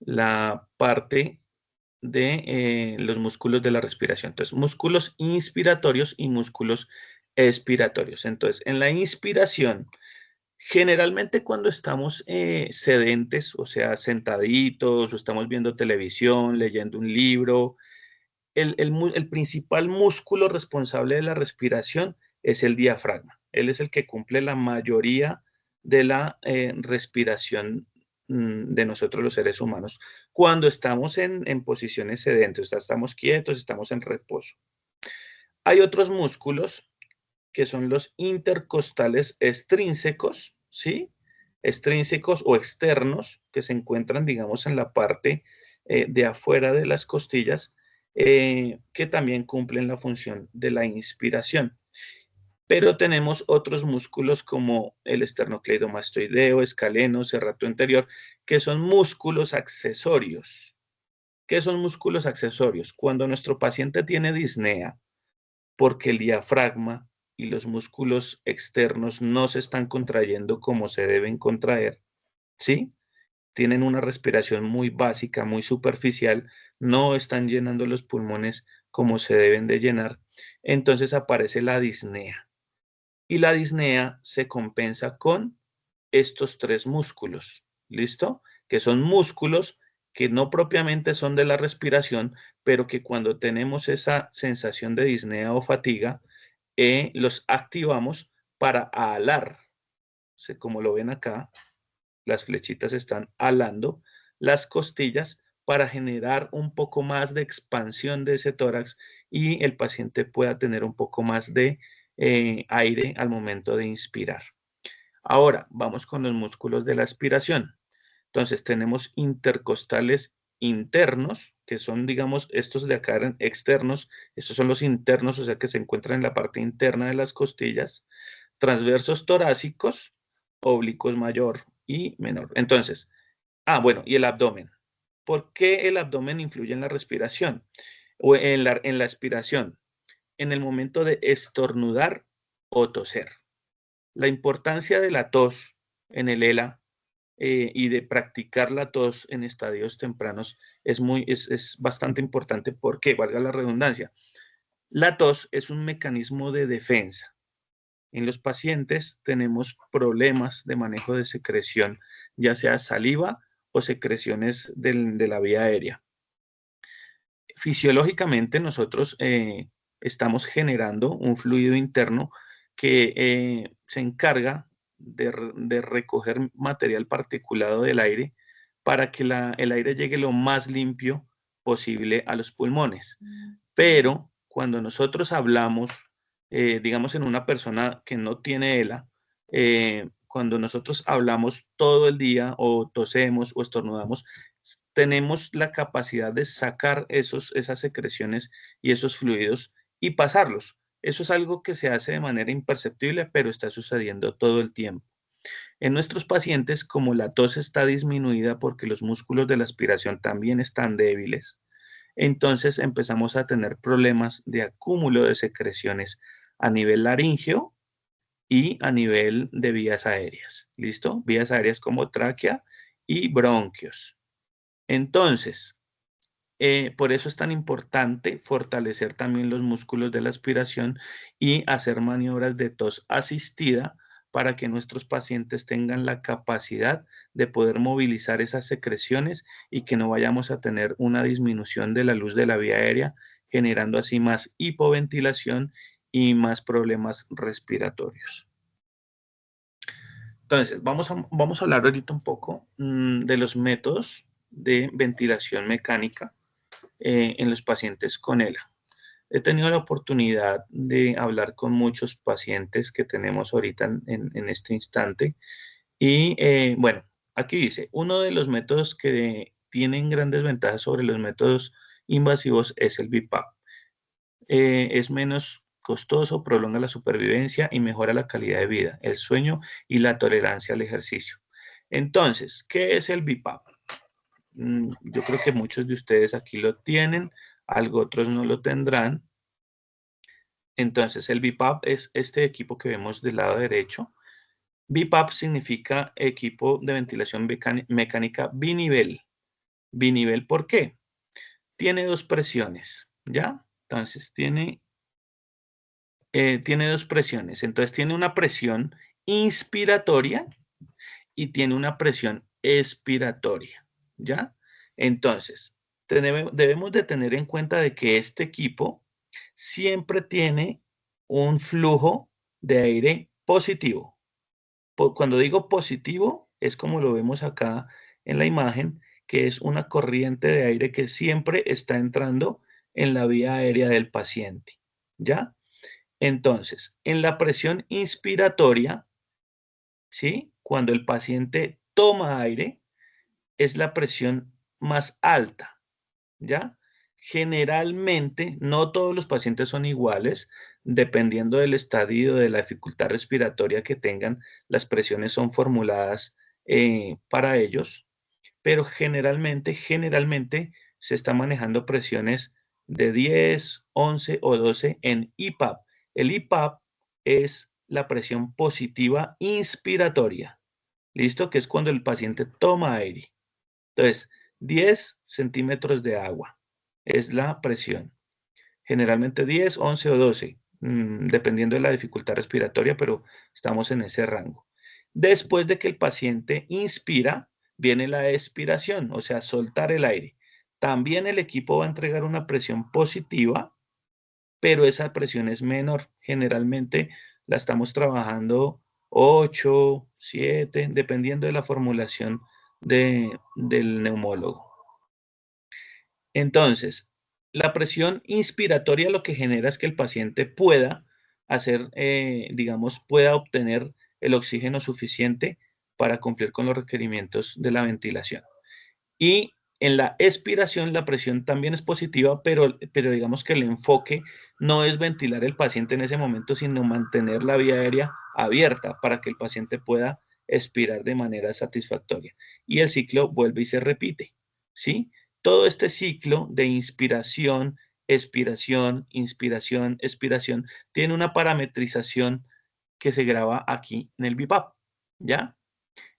la parte de los músculos de la respiración. Entonces, músculos inspiratorios y músculos expiratorios. Entonces, en la inspiración, generalmente cuando estamos sedentes, o sea, sentaditos, o estamos viendo televisión, leyendo un libro, el principal músculo responsable de la respiración es el diafragma. Él es el que cumple la mayoría de la respiración de nosotros los seres humanos cuando estamos en posiciones sedentes, o sea, estamos quietos, estamos en reposo. Hay otros músculos que son los intercostales extrínsecos, ¿sí? Extrínsecos o externos que se encuentran, digamos, en la parte de afuera de las costillas, que también cumplen la función de la inspiración. Pero tenemos otros músculos como el esternocleidomastoideo, escaleno, serrato anterior, que son músculos accesorios. ¿Qué son músculos accesorios? Cuando nuestro paciente tiene disnea, porque el diafragma y los músculos externos no se están contrayendo como se deben contraer, ¿sí? Tienen una respiración muy básica, muy superficial, no están llenando los pulmones como se deben de llenar, entonces aparece la disnea. Y la disnea se compensa con estos tres músculos, ¿listo? Que son músculos que no propiamente son de la respiración, pero que cuando tenemos esa sensación de disnea o fatiga, los activamos para alar. O sea, como lo ven acá, las flechitas están alando las costillas para generar un poco más de expansión de ese tórax y el paciente pueda tener un poco más de aire al momento de inspirar. Ahora, vamos con los músculos de la aspiración. Entonces, tenemos intercostales internos, que son, digamos, estos de acá externos. Estos son los internos, o sea, que se encuentran en la parte interna de las costillas. Transversos torácicos, oblicuos mayor y menor. Entonces, bueno, y el abdomen. ¿Por qué el abdomen influye en la respiración o en la aspiración? En el momento de estornudar o toser. La importancia de la tos en el ELA y de practicar la tos en estadios tempranos es bastante importante porque, valga la redundancia, la tos es un mecanismo de defensa. En los pacientes tenemos problemas de manejo de secreción, ya sea saliva o secreciones de la vía aérea. Fisiológicamente nosotros estamos generando un fluido interno que se encarga de recoger material particulado del aire para que el aire llegue lo más limpio posible a los pulmones. Pero cuando nosotros hablamos, digamos en una persona que no tiene ELA, cuando nosotros hablamos todo el día o tosemos o estornudamos, tenemos la capacidad de sacar esas secreciones y esos fluidos y pasarlos. Eso es algo que se hace de manera imperceptible, pero está sucediendo todo el tiempo. En nuestros pacientes, como la tos está disminuida porque los músculos de la aspiración también están débiles, entonces empezamos a tener problemas de acúmulo de secreciones a nivel laríngeo y a nivel de vías aéreas. ¿Listo? Vías aéreas como tráquea y bronquios. Entonces, por eso es tan importante fortalecer también los músculos de la aspiración y hacer maniobras de tos asistida para que nuestros pacientes tengan la capacidad de poder movilizar esas secreciones y que no vayamos a tener una disminución de la luz de la vía aérea, generando así más hipoventilación y más problemas respiratorios. Entonces, vamos a hablar ahorita un poco de los métodos de ventilación mecánica en los pacientes con ELA. He tenido la oportunidad de hablar con muchos pacientes que tenemos ahorita en este instante y bueno, aquí dice, uno de los métodos que tienen grandes ventajas sobre los métodos invasivos es el BiPAP. Es menos costoso, prolonga la supervivencia y mejora la calidad de vida, el sueño y la tolerancia al ejercicio. Entonces, ¿qué es el BiPAP? Yo creo que muchos de ustedes aquí lo tienen, algo otros no lo tendrán. Entonces, el BiPAP es este equipo que vemos del lado derecho. BiPAP significa equipo de ventilación mecánica binivel. Binivel, ¿por qué? Tiene dos presiones, ¿ya? Entonces, tiene dos presiones. Entonces, tiene una presión inspiratoria y tiene una presión expiratoria, ¿ya? Entonces, debemos de tener en cuenta de que este equipo siempre tiene un flujo de aire positivo. Cuando digo positivo, es como lo vemos acá en la imagen, que es una corriente de aire que siempre está entrando en la vía aérea del paciente, ¿ya? Entonces, en la presión inspiratoria, ¿sí? Cuando el paciente toma aire, es la presión más alta, ¿ya? Generalmente, no todos los pacientes son iguales, dependiendo del estadio de la dificultad respiratoria que tengan, las presiones son formuladas para ellos, pero generalmente se está manejando presiones de 10, 11 o 12 en IPAP. El IPAP es la presión positiva inspiratoria, ¿listo? Que es cuando el paciente toma aire. Entonces, 10 centímetros de agua es la presión. Generalmente 10, 11 o 12, dependiendo de la dificultad respiratoria, pero estamos en ese rango. Después de que el paciente inspira, viene la expiración, o sea, soltar el aire. También el equipo va a entregar una presión positiva, pero esa presión es menor. Generalmente la estamos trabajando 8, 7, dependiendo de la formulación del neumólogo. Entonces, la presión inspiratoria lo que genera es que el paciente pueda hacer, digamos, pueda obtener el oxígeno suficiente para cumplir con los requerimientos de la ventilación. Y en la expiración la presión también es positiva, pero digamos que el enfoque no es ventilar el paciente en ese momento, sino mantener la vía aérea abierta para que el paciente pueda expirar de manera satisfactoria. Y el ciclo vuelve y se repite, ¿sí? Todo este ciclo de inspiración, expiración, inspiración, expiración, tiene una parametrización que se graba aquí en el BIPAP, ¿ya?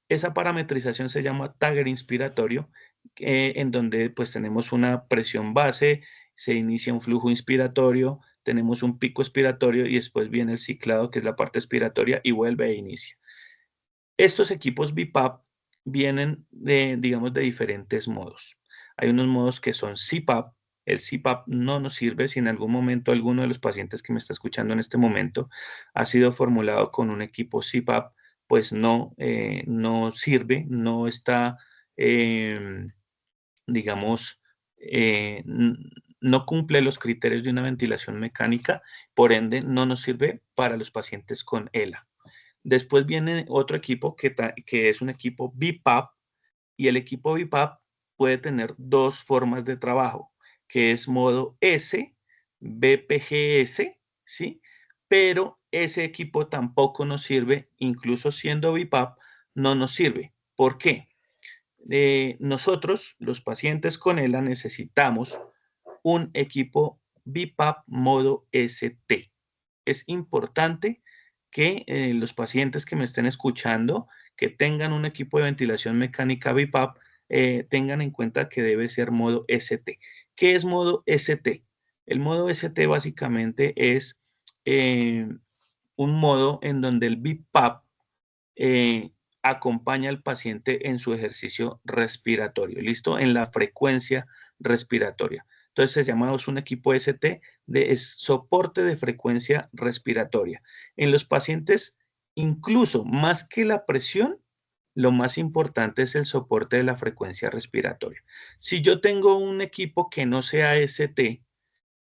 Esa parametrización se llama tagger inspiratorio, en donde pues tenemos una presión base, se inicia un flujo inspiratorio, tenemos un pico expiratorio y después viene el ciclado, que es la parte expiratoria, y vuelve e inicia. Estos equipos BIPAP vienen de, digamos, de diferentes modos. Hay unos modos que son CPAP. El CPAP no nos sirve si en algún momento alguno de los pacientes que me está escuchando en este momento ha sido formulado con un equipo CPAP, pues no, no sirve, no está, digamos, no cumple los criterios de una ventilación mecánica, por ende no nos sirve para los pacientes con ELA. Después viene otro equipo que es un equipo BIPAP, y el equipo BIPAP puede tener dos formas de trabajo, que es modo S, BPGS, ¿sí? Pero ese equipo tampoco nos sirve, incluso siendo BIPAP, no nos sirve. ¿Por qué? Nosotros, los pacientes con ELA, necesitamos un equipo BIPAP modo ST. Es importante que los pacientes que me estén escuchando, que tengan un equipo de ventilación mecánica BIPAP, tengan en cuenta que debe ser modo ST. ¿Qué es modo ST? El modo ST básicamente es un modo en donde el BIPAP acompaña al paciente en su ejercicio respiratorio, ¿listo? En la frecuencia respiratoria. Entonces se llama un equipo ST de soporte de frecuencia respiratoria. En los pacientes, incluso más que la presión, lo más importante es el soporte de la frecuencia respiratoria. Si yo tengo un equipo que no sea ST,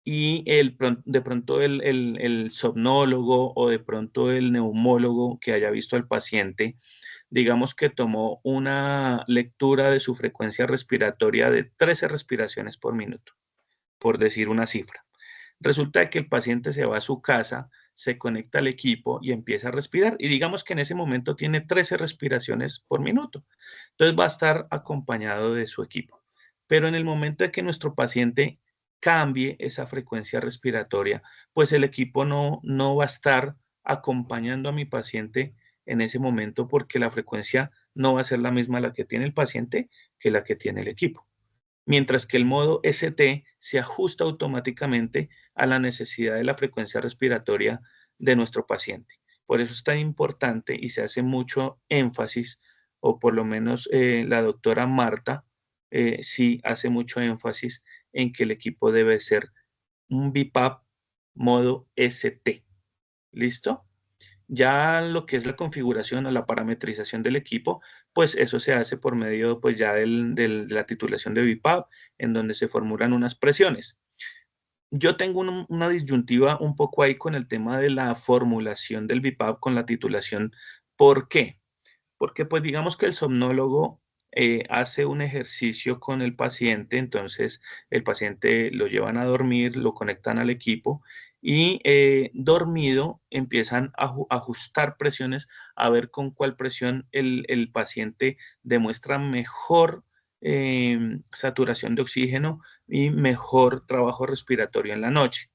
y de pronto el somnólogo o de pronto el neumólogo que haya visto al paciente, digamos que tomó una lectura de su frecuencia respiratoria de 13 respiraciones por minuto, por decir una cifra. Resulta que el paciente se va a su casa, se conecta al equipo y empieza a respirar. Y digamos que en ese momento tiene 13 respiraciones por minuto. Entonces va a estar acompañado de su equipo. Pero en el momento de que nuestro paciente cambie esa frecuencia respiratoria, pues el equipo no va a estar acompañando a mi paciente en ese momento porque la frecuencia no va a ser la misma la que tiene el paciente que la que tiene el equipo. Mientras que el modo ST se ajusta automáticamente a la necesidad de la frecuencia respiratoria de nuestro paciente. Por eso es tan importante y se hace mucho énfasis, o por lo menos la doctora Marta sí hace mucho énfasis en que el equipo debe ser un BIPAP modo ST. ¿Listo? Ya lo que es la configuración o la parametrización del equipo, pues eso se hace por medio pues ya de la titulación de BIPAP, en donde se formulan unas presiones. Yo tengo una disyuntiva un poco ahí con el tema de la formulación del BIPAP con la titulación. ¿Por qué? Porque pues digamos que el somnólogo hace un ejercicio con el paciente, entonces el paciente lo llevan a dormir, lo conectan al equipo y dormido empiezan a ajustar presiones a ver con cuál presión el paciente demuestra mejor saturación de oxígeno y mejor trabajo respiratorio en la noche.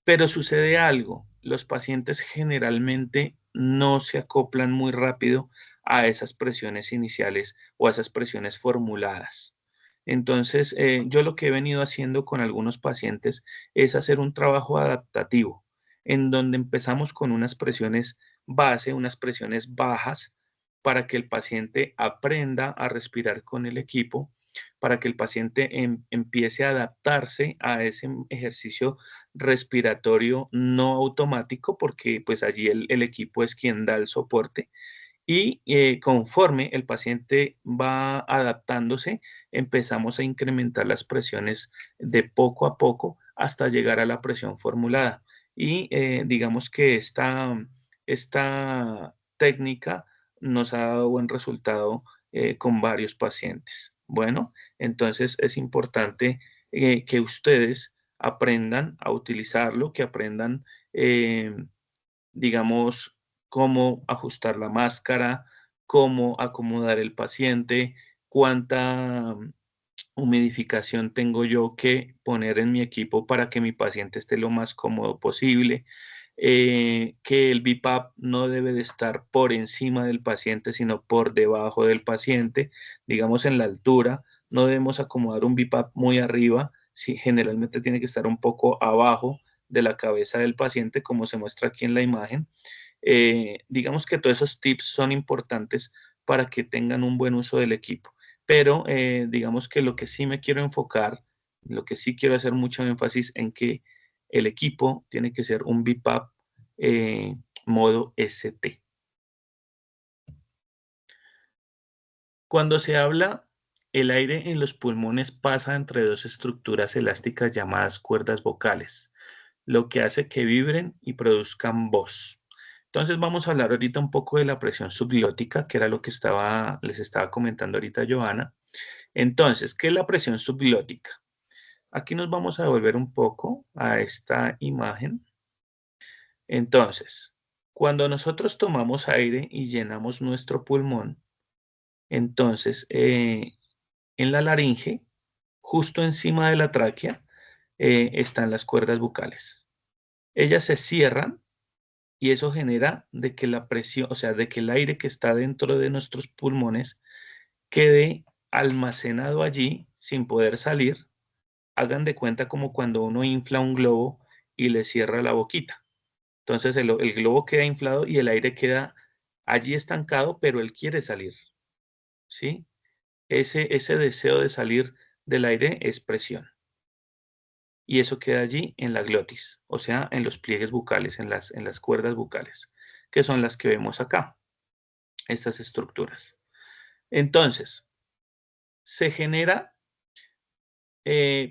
Pero sucede algo, los pacientes generalmente no se acoplan muy rápido a esas presiones iniciales o a esas presiones formuladas. Entonces, yo lo que he venido haciendo con algunos pacientes es hacer un trabajo adaptativo, en donde empezamos con unas presiones base, unas presiones bajas, para que el paciente aprenda a respirar con el equipo, para que el paciente empiece a adaptarse a ese ejercicio respiratorio no automático, porque pues allí el equipo es quien da el soporte. Y conforme el paciente va adaptándose, empezamos a incrementar las presiones de poco a poco hasta llegar a la presión formulada. Y digamos que esta técnica nos ha dado buen resultado con varios pacientes. Bueno, entonces es importante que ustedes aprendan a utilizarlo, que aprendan, digamos, cómo ajustar la máscara, cómo acomodar el paciente, cuánta humidificación tengo yo que poner en mi equipo para que mi paciente esté lo más cómodo posible, que el BiPAP no debe de estar por encima del paciente, sino por debajo del paciente, digamos en la altura. No debemos acomodar un BiPAP muy arriba, sí, generalmente tiene que estar un poco abajo de la cabeza del paciente, como se muestra aquí en la imagen. Digamos que todos esos tips son importantes para que tengan un buen uso del equipo. Pero digamos que lo que sí me quiero enfocar, lo que sí quiero hacer mucho énfasis en que el equipo tiene que ser un BiPAP modo ST. Cuando se habla, el aire en los pulmones pasa entre dos estructuras elásticas llamadas cuerdas vocales, lo que hace que vibren y produzcan voz. Entonces vamos a hablar ahorita un poco de la presión subglótica, que era lo que les estaba comentando ahorita Johanna. Entonces, ¿qué es la presión subglótica? Aquí nos vamos a devolver un poco a esta imagen. Entonces, cuando nosotros tomamos aire y llenamos nuestro pulmón, entonces en la laringe, justo encima de la tráquea, están las cuerdas vocales. Ellas se cierran y eso genera de que la presión, o sea, de que el aire que está dentro de nuestros pulmones quede almacenado allí sin poder salir. Hagan de cuenta como cuando uno infla un globo y le cierra la boquita. Entonces el globo queda inflado y el aire queda allí estancado, pero él quiere salir, ¿sí? Ese deseo de salir del aire es presión. Y eso queda allí en la glotis, o sea, en los pliegues bucales, en las cuerdas bucales, que son las que vemos acá, estas estructuras. Entonces, se genera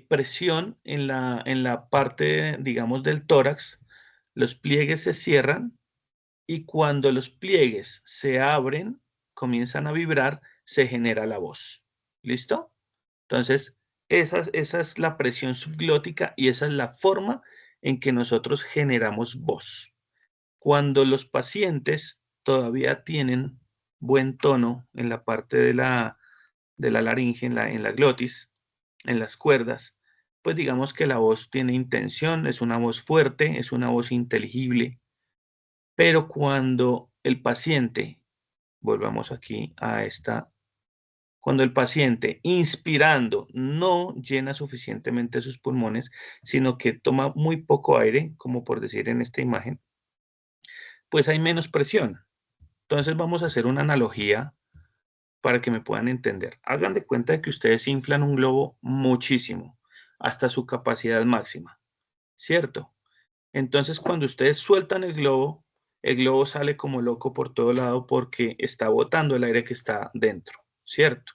presión en la parte, digamos, del tórax, los pliegues se cierran y cuando los pliegues se abren, comienzan a vibrar, se genera la voz. ¿Listo? Entonces, esa es la presión subglótica y esa es la forma en que nosotros generamos voz. Cuando los pacientes todavía tienen buen tono en la parte de la laringe, en la glotis, en las cuerdas, pues digamos que la voz tiene intención, es una voz fuerte, es una voz inteligible, pero cuando el paciente, volvamos aquí a esta, cuando el paciente inspirando no llena suficientemente sus pulmones, sino que toma muy poco aire, como por decir en esta imagen, pues hay menos presión. Entonces vamos a hacer una analogía para que me puedan entender. Hagan de cuenta de que ustedes inflan un globo muchísimo, hasta su capacidad máxima, ¿cierto? Entonces, cuando ustedes sueltan el globo sale como loco por todo lado porque está botando el aire que está dentro, ¿cierto?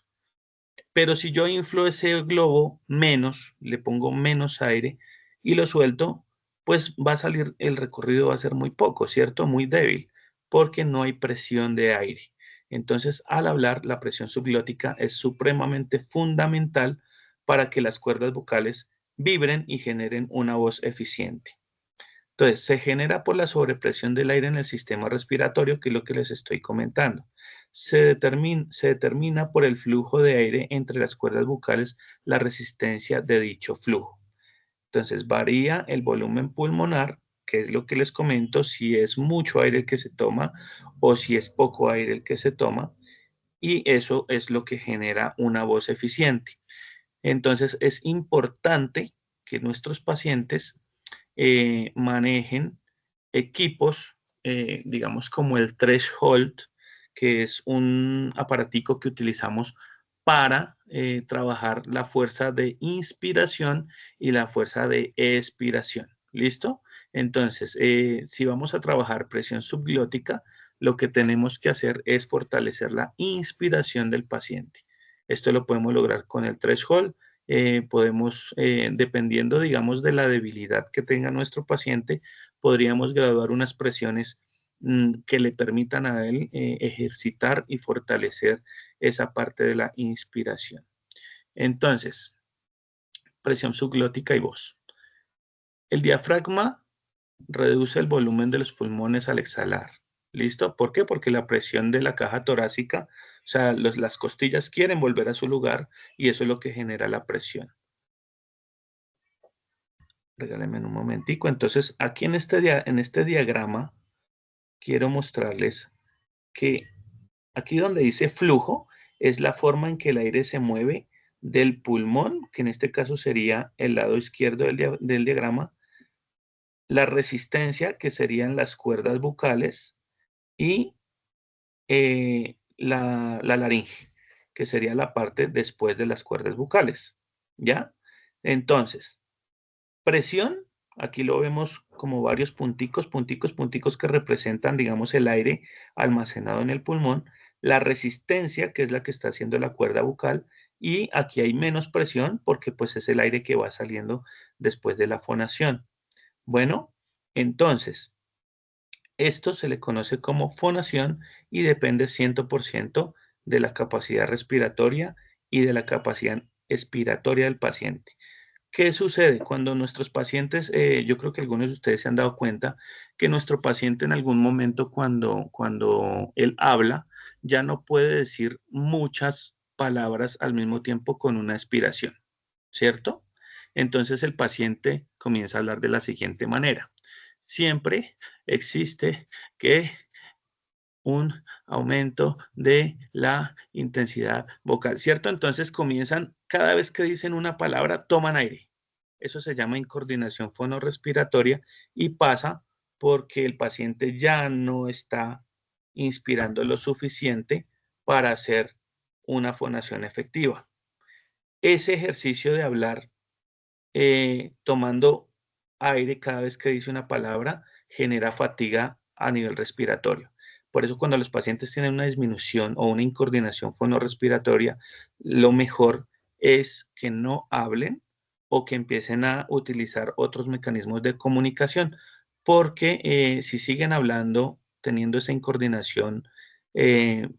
Pero si yo inflo ese globo menos, le pongo menos aire y lo suelto, pues va a salir, el recorrido va a ser muy poco, ¿cierto? Muy débil, porque no hay presión de aire. Entonces, al hablar, la presión subglótica es supremamente fundamental para que las cuerdas vocales vibren y generen una voz eficiente. Entonces, se genera por la sobrepresión del aire en el sistema respiratorio, que es lo que les estoy comentando. Se determina por el flujo de aire entre las cuerdas bucales la resistencia de dicho flujo. Entonces, varía el volumen pulmonar, que es lo que les comento, si es mucho aire el que se toma o si es poco aire el que se toma, y eso es lo que genera una voz eficiente. Entonces, es importante que nuestros pacientes manejen equipos, digamos como el threshold, que es un aparatico que utilizamos para trabajar la fuerza de inspiración y la fuerza de expiración. ¿Listo? Entonces, si vamos a trabajar presión subglótica, lo que tenemos que hacer es fortalecer la inspiración del paciente. Esto lo podemos lograr con el threshold. Podemos, dependiendo, digamos, de la debilidad que tenga nuestro paciente, podríamos graduar unas presiones que le permitan a él ejercitar y fortalecer esa parte de la inspiración. Entonces, presión subglótica y voz. El diafragma reduce el volumen de los pulmones al exhalar. ¿Listo? ¿Por qué? Porque la presión de la caja torácica, o sea, las costillas quieren volver a su lugar y eso es lo que genera la presión. Regálenme un momentico. Entonces, aquí en este diagrama, quiero mostrarles que aquí donde dice flujo, es la forma en que el aire se mueve del pulmón, que en este caso sería el lado izquierdo del diagrama, la resistencia, que serían las cuerdas vocales, y la laringe, que sería la parte después de las cuerdas vocales, ¿ya? Entonces, presión, aquí lo vemos como varios punticos que representan, digamos, el aire almacenado en el pulmón, la resistencia, que es la que está haciendo la cuerda bucal, y aquí hay menos presión porque pues es el aire que va saliendo después de la fonación. Bueno, entonces, esto se le conoce como fonación y depende 100% de la capacidad respiratoria y de la capacidad expiratoria del paciente. ¿Qué sucede cuando nuestros pacientes, yo creo que algunos de ustedes se han dado cuenta que nuestro paciente en algún momento cuando él habla ya no puede decir muchas palabras al mismo tiempo con una expiración, ¿cierto? Entonces el paciente comienza a hablar de la siguiente manera. Siempre existe que un aumento de la intensidad vocal, ¿cierto? Entonces comienzan, cada vez que dicen una palabra, toman aire. Eso se llama incoordinación fonorrespiratoria y pasa porque el paciente ya no está inspirando lo suficiente para hacer una fonación efectiva. Ese ejercicio de hablar tomando aire cada vez que dice una palabra genera fatiga a nivel respiratorio. Por eso cuando los pacientes tienen una disminución o una incoordinación fonorrespiratoria, lo mejor es que no hablen o que empiecen a utilizar otros mecanismos de comunicación, porque si siguen hablando, teniendo esa incoordinación,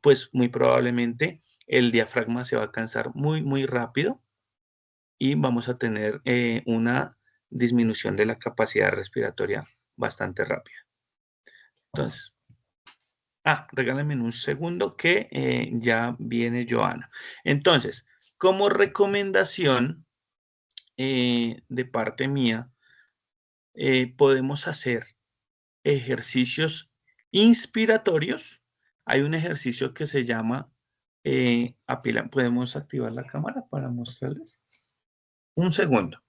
pues muy probablemente el diafragma se va a cansar muy rápido y vamos a tener una disminución de la capacidad respiratoria bastante rápida. Entonces, regálenme un segundo que ya viene Joana. Entonces, como recomendación de parte mía, podemos hacer ejercicios inspiratorios. Hay un ejercicio que se llama ¿podemos activar la cámara para mostrarles? Un segundo.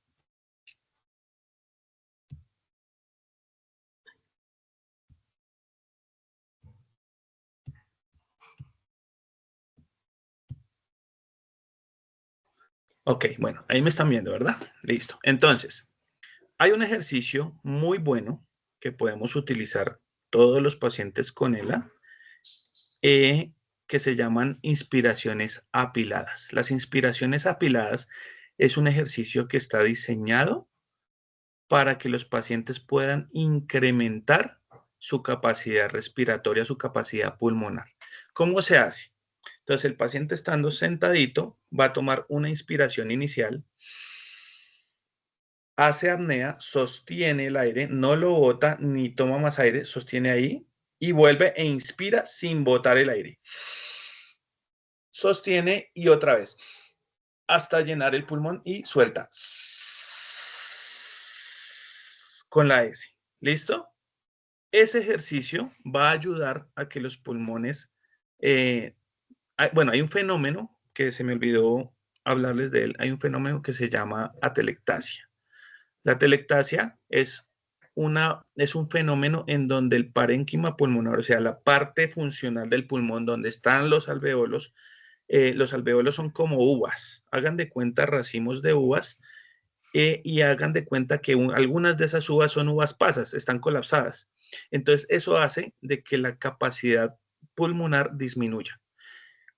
Ok, bueno, ahí me están viendo, ¿verdad? Listo. Entonces, hay un ejercicio muy bueno que podemos utilizar todos los pacientes con ELA, que se llaman inspiraciones apiladas. Las inspiraciones apiladas es un ejercicio que está diseñado para que los pacientes puedan incrementar su capacidad respiratoria, su capacidad pulmonar. ¿Cómo se hace? Entonces, el paciente estando sentadito va a tomar una inspiración inicial, hace apnea, sostiene el aire, no lo bota ni toma más aire, sostiene ahí y vuelve e inspira sin botar el aire. Sostiene y otra vez hasta llenar el pulmón y suelta con la S. ¿Listo? Ese ejercicio va a ayudar a que los pulmones, bueno, hay un fenómeno que se me olvidó hablarles de él, hay un fenómeno que se llama atelectasia. La atelectasia es un fenómeno en donde el parénquima pulmonar, o sea, la parte funcional del pulmón donde están los alveolos son como uvas. Hagan de cuenta racimos de uvas y hagan de cuenta que algunas de esas uvas son uvas pasas, están colapsadas. Entonces, eso hace de que la capacidad pulmonar disminuya.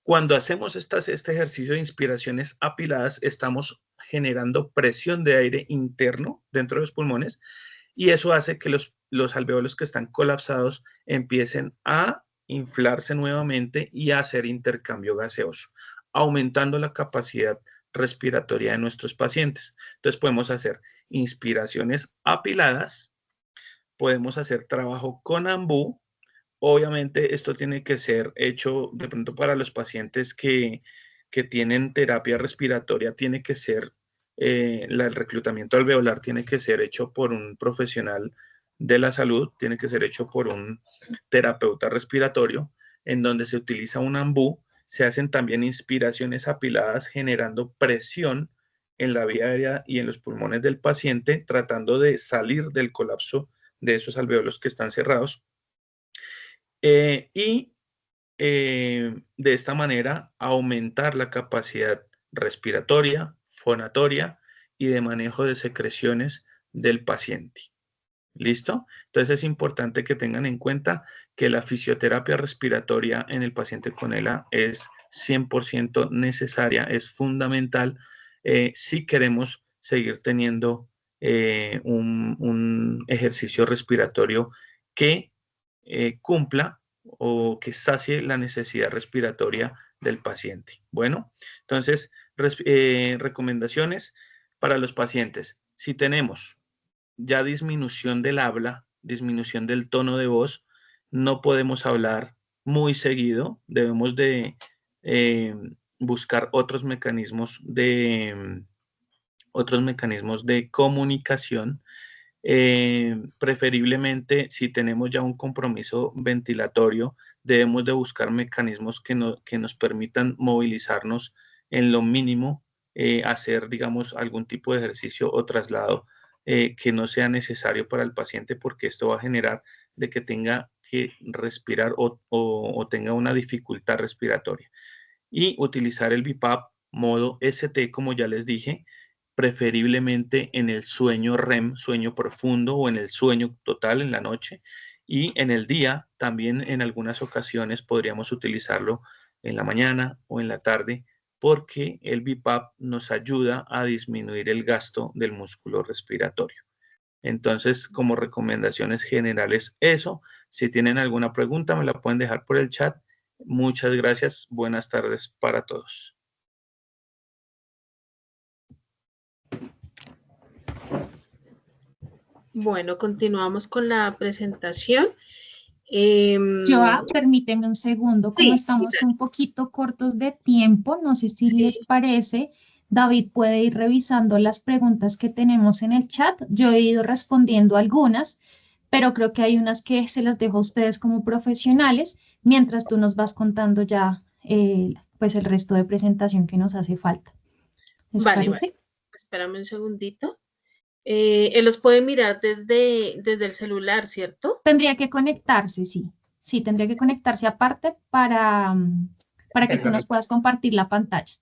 Cuando hacemos este ejercicio de inspiraciones apiladas, estamos generando presión de aire interno dentro de los pulmones y eso hace que los alveolos que están colapsados empiecen a inflarse nuevamente y a hacer intercambio gaseoso, aumentando la capacidad respiratoria de nuestros pacientes. Entonces podemos hacer inspiraciones apiladas, podemos hacer trabajo con ambú, obviamente esto tiene que ser hecho de pronto para los pacientes que tienen terapia respiratoria, tiene que ser, el reclutamiento alveolar tiene que ser hecho por un profesional de la salud, tiene que ser hecho por un terapeuta respiratorio, en donde se utiliza un ambú, se hacen también inspiraciones apiladas generando presión en la vía aérea y en los pulmones del paciente, tratando de salir del colapso de esos alveolos que están cerrados. Y de esta manera aumentar la capacidad respiratoria, fonatoria y de manejo de secreciones del paciente. ¿Listo? Entonces es importante que tengan en cuenta que la fisioterapia respiratoria en el paciente con ELA es 100% necesaria, es fundamental si queremos seguir teniendo un ejercicio respiratorio que cumpla o que sacie la necesidad respiratoria del paciente. Bueno, entonces, recomendaciones para los pacientes. Si tenemos ya disminución del habla, disminución del tono de voz, no podemos hablar muy seguido, debemos de buscar otros mecanismos de comunicación. Preferiblemente, si tenemos ya un compromiso ventilatorio, debemos de buscar mecanismos que nos permitan movilizarnos en lo mínimo, hacer, digamos, algún tipo de ejercicio o traslado que no sea necesario para el paciente, porque esto va a generar de que tenga que respirar o tenga una dificultad respiratoria. Y utilizar el BiPAP modo ST, como ya les dije, preferiblemente en el sueño REM, sueño profundo, o en el sueño total en la noche, y en el día también en algunas ocasiones podríamos utilizarlo en la mañana o en la tarde, porque el BiPAP nos ayuda a disminuir el gasto del músculo respiratorio. Entonces, como recomendaciones generales, eso. Si tienen alguna pregunta, me la pueden dejar por el chat. Muchas gracias. Buenas tardes para todos. Bueno, continuamos con la presentación. Joa, permíteme un segundo, como estamos un poquito cortos de tiempo, no sé si les parece, David puede ir revisando las preguntas que tenemos en el chat. Yo he ido respondiendo algunas, pero creo que hay unas que se las dejo a ustedes como profesionales, mientras tú nos vas contando ya pues el resto de presentación que nos hace falta. ¿Les parece? Vale. Espérame un segundito. Él los puede mirar desde el celular, ¿cierto? Tendría que conectarse, sí. Sí, tendría que conectarse aparte para que tú nos puedas compartir la pantalla.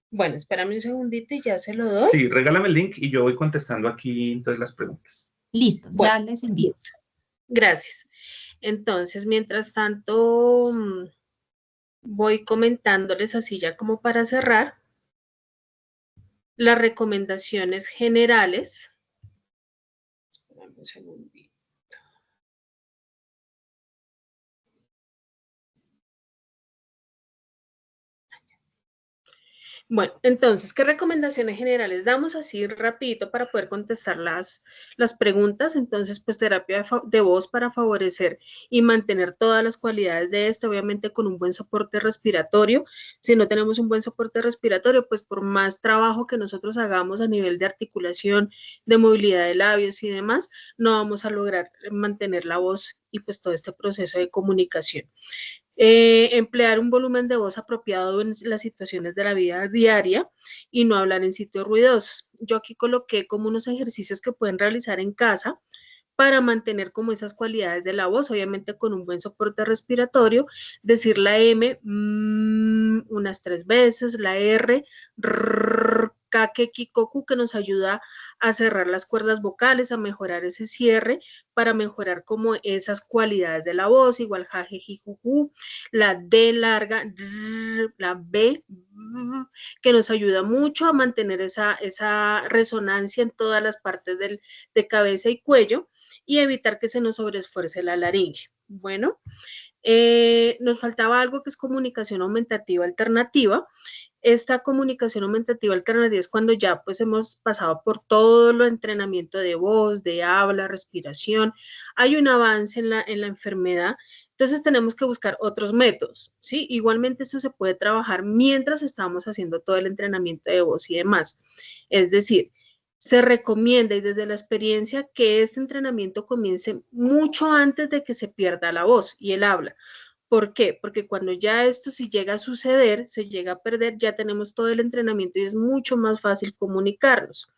Bueno, espérame un segundito y ya se lo doy. Sí, regálame el link y yo voy contestando aquí entonces las preguntas. Listo, bueno, ya les envío. Gracias. Entonces, mientras tanto, voy comentándoles así ya como para cerrar las recomendaciones generales. Espérame un segundito. Bueno, entonces, ¿qué recomendaciones generales damos así rapidito para poder contestar las preguntas? Entonces, pues terapia de voz para favorecer y mantener todas las cualidades de obviamente con un buen soporte respiratorio. Si no tenemos un buen soporte respiratorio, pues por más trabajo que nosotros hagamos a nivel de articulación, de movilidad de labios y demás, no vamos a lograr mantener la voz y pues todo este proceso de comunicación. Emplear un volumen de voz apropiado en las situaciones de la vida diaria y no hablar en sitios ruidosos. Yo aquí coloqué como unos ejercicios que pueden realizar en casa para mantener como esas cualidades de la voz, obviamente con un buen soporte respiratorio, decir la M unas 3 veces, la R, kake, kikoku, que nos ayuda a cerrar las cuerdas vocales, a mejorar ese cierre, para mejorar como esas cualidades de la voz, igual jaje, jijuju, la D larga, la B, que nos ayuda mucho a mantener esa resonancia en todas las partes de cabeza y cuello, y evitar que se nos sobreesfuerce la laringe. Bueno, nos faltaba algo que es comunicación aumentativa alternativa. Esta comunicación aumentativa alternativa es cuando ya pues hemos pasado por todo el entrenamiento de voz, de habla, respiración. Hay un avance en la enfermedad Entonces tenemos que buscar otros métodos, ¿sí? Igualmente esto se puede trabajar mientras estamos haciendo todo el entrenamiento de voz y demás. Es decir, se recomienda y desde la experiencia que este entrenamiento comience mucho antes de que se pierda la voz y el habla. ¿Por qué? Porque cuando ya esto si llega a suceder, se llega a perder, ya tenemos todo el entrenamiento y es mucho más fácil comunicarnos.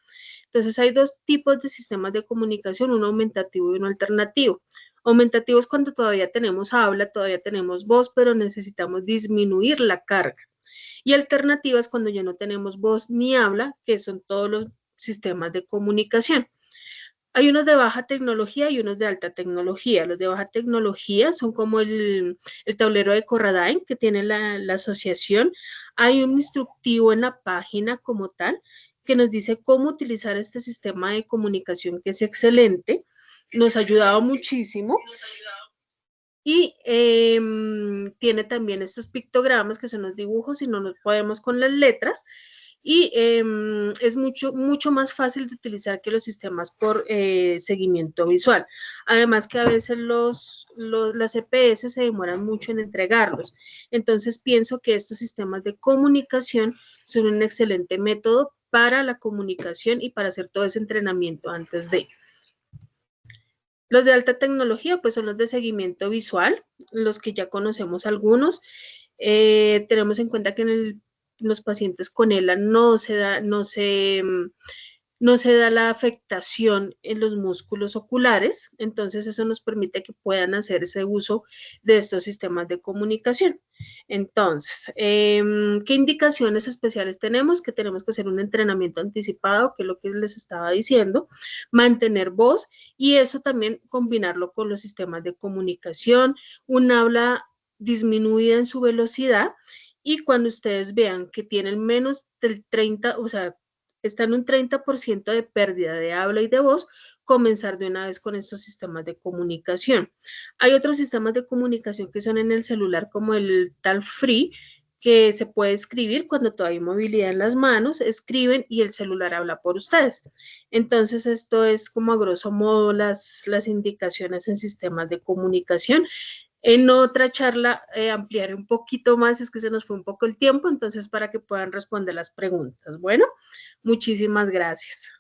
Entonces hay dos tipos de sistemas de comunicación, uno aumentativo y uno alternativo. Aumentativo es cuando todavía tenemos habla, todavía tenemos voz, pero necesitamos disminuir la carga. Y alternativa es cuando ya no tenemos voz ni habla, que son todos los sistemas de comunicación. Hay unos de baja tecnología y unos de alta tecnología. Los de baja tecnología son como el tablero de Corradain que tiene la asociación. Hay un instructivo en la página como tal que nos dice cómo utilizar este sistema de comunicación que es excelente. Nos ha ayudado muchísimo. Y tiene también estos pictogramas que son los dibujos y no nos podemos con las letras. Y es mucho más fácil de utilizar que los sistemas por seguimiento visual. Además que a veces las EPS se demoran mucho en entregarlos. Entonces pienso que estos sistemas de comunicación son un excelente método para la comunicación y para hacer todo ese entrenamiento antes de. Los de alta tecnología, pues son los de seguimiento visual, los que ya conocemos algunos. Tenemos en cuenta que en los pacientes con ELA no se da la afectación en los músculos oculares, entonces eso nos permite que puedan hacer ese uso de estos sistemas de comunicación. Entonces, ¿qué indicaciones especiales tenemos? Que tenemos que hacer un entrenamiento anticipado, que es lo que les estaba diciendo, mantener voz y eso también combinarlo con los sistemas de comunicación, un habla disminuida en su velocidad y cuando ustedes vean que tienen menos del 30, o sea, está en un 30% de pérdida de habla y de voz, comenzar de una vez con estos sistemas de comunicación. Hay otros sistemas de comunicación que son en el celular como el tal free, que se puede escribir cuando todavía hay movilidad en las manos, escriben y el celular habla por ustedes. Entonces, esto es como a grosso modo las indicaciones en sistemas de comunicación. En otra charla ampliaré un poquito más, es que se nos fue un poco el tiempo, entonces para que puedan responder las preguntas. Bueno, muchísimas gracias.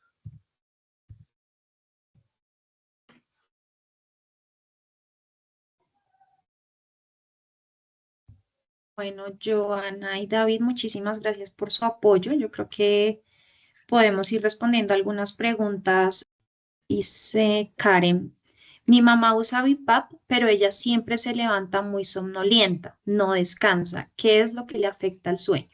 Bueno, Joana y David, muchísimas gracias por su apoyo. Yo creo que podemos ir respondiendo algunas preguntas. Dice Karen, mi mamá usa BiPAP, pero ella siempre se levanta muy somnolienta, no descansa. ¿Qué es lo que le afecta al sueño?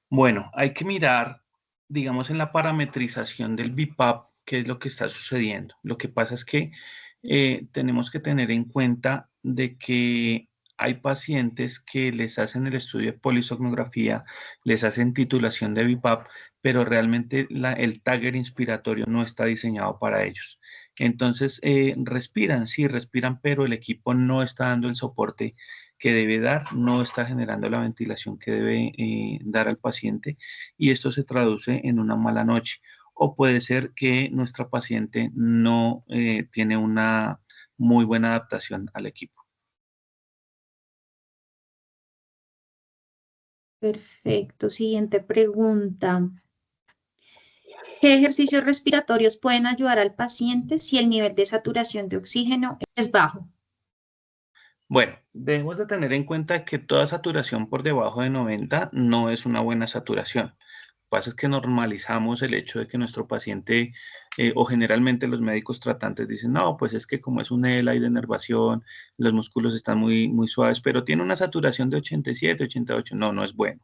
Bueno, hay que mirar, digamos, en la parametrización del BiPAP, qué es lo que está sucediendo. Lo que pasa es que tenemos que tener en cuenta de que hay pacientes que les hacen el estudio de polisomnografía, les hacen titulación de BiPAP, pero realmente el tagger inspiratorio no está diseñado para ellos. Entonces, respiran, sí, respiran, pero el equipo no está dando el soporte que debe dar, no está generando la ventilación que debe dar al paciente y esto se traduce en una mala noche. O puede ser que nuestra paciente no tiene una muy buena adaptación al equipo. Perfecto. Siguiente pregunta. ¿Qué ejercicios respiratorios pueden ayudar al paciente si el nivel de saturación de oxígeno es bajo? Bueno, debemos de tener en cuenta que toda saturación por debajo de 90 no es una buena saturación. Lo que pasa es que normalizamos el hecho de que nuestro paciente o generalmente los médicos tratantes dicen, no, pues es que como es un ELA y de inervación, los músculos están muy, muy suaves, pero tiene una saturación de 87, 88. No, no es bueno.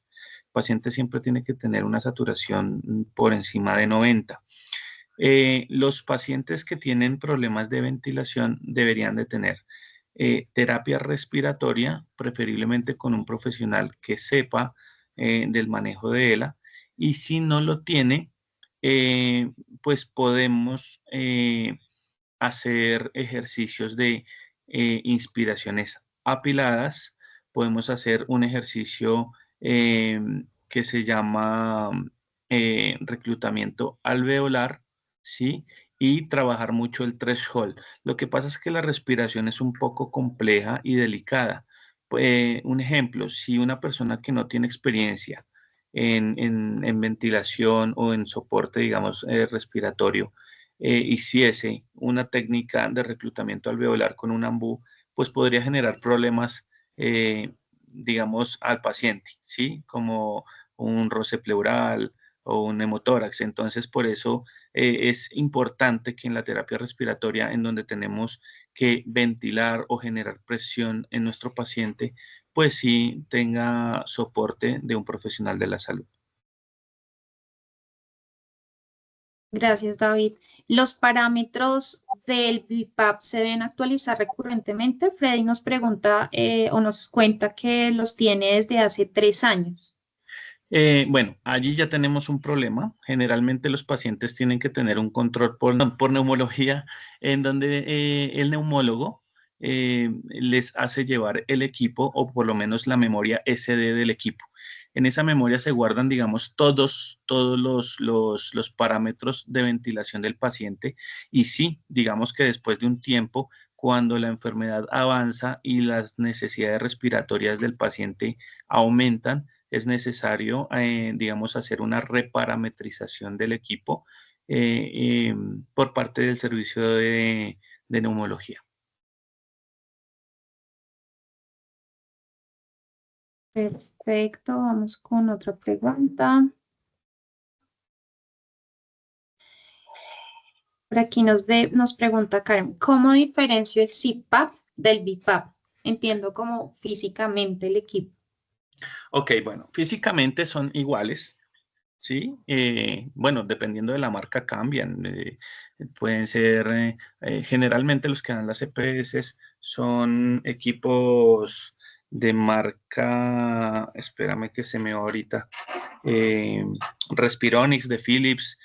El paciente siempre tiene que tener una saturación por encima de 90. Los pacientes que tienen problemas de ventilación deberían de tener terapia respiratoria, preferiblemente con un profesional que sepa del manejo de ELA. Y si no lo tiene, pues podemos hacer ejercicios de inspiraciones apiladas. Podemos hacer un ejercicio que se llama reclutamiento alveolar, ¿sí? y trabajar mucho el threshold. Lo que pasa es que la respiración es un poco compleja y delicada. Un ejemplo, si una persona que no tiene experiencia en ventilación o en soporte, digamos, respiratorio, hiciese una técnica de reclutamiento alveolar con un ambú, pues podría generar problemas, digamos, al paciente, ¿sí? Como un roce pleural o un hemotórax. Entonces, por eso es importante que en la terapia respiratoria, en donde tenemos que ventilar o generar presión en nuestro paciente, pues sí tenga soporte de un profesional de la salud. Gracias, David. ¿Los parámetros del BIPAP se deben actualizar recurrentemente? Freddy nos pregunta o nos cuenta que los tiene desde hace 3 años. Bueno, allí ya tenemos un problema. Generalmente los pacientes tienen que tener un control por neumología, en donde el neumólogo les hace llevar el equipo o por lo menos la memoria SD del equipo. En esa memoria se guardan, digamos, todos los parámetros de ventilación del paciente. Y sí, digamos que después de un tiempo, cuando la enfermedad avanza y las necesidades respiratorias del paciente aumentan, es necesario, digamos, hacer una reparametrización del equipo por parte del servicio de neumología. Perfecto, vamos con otra pregunta. Por aquí nos pregunta Karen, ¿cómo diferencio el CPAP del BIPAP? Entiendo como físicamente el equipo. Ok, bueno, físicamente son iguales, ¿sí? Bueno, dependiendo de la marca cambian. Pueden ser, generalmente los que dan las EPS son equipos de marca, espérame que se me va ahorita, eh, Respironics de Philips,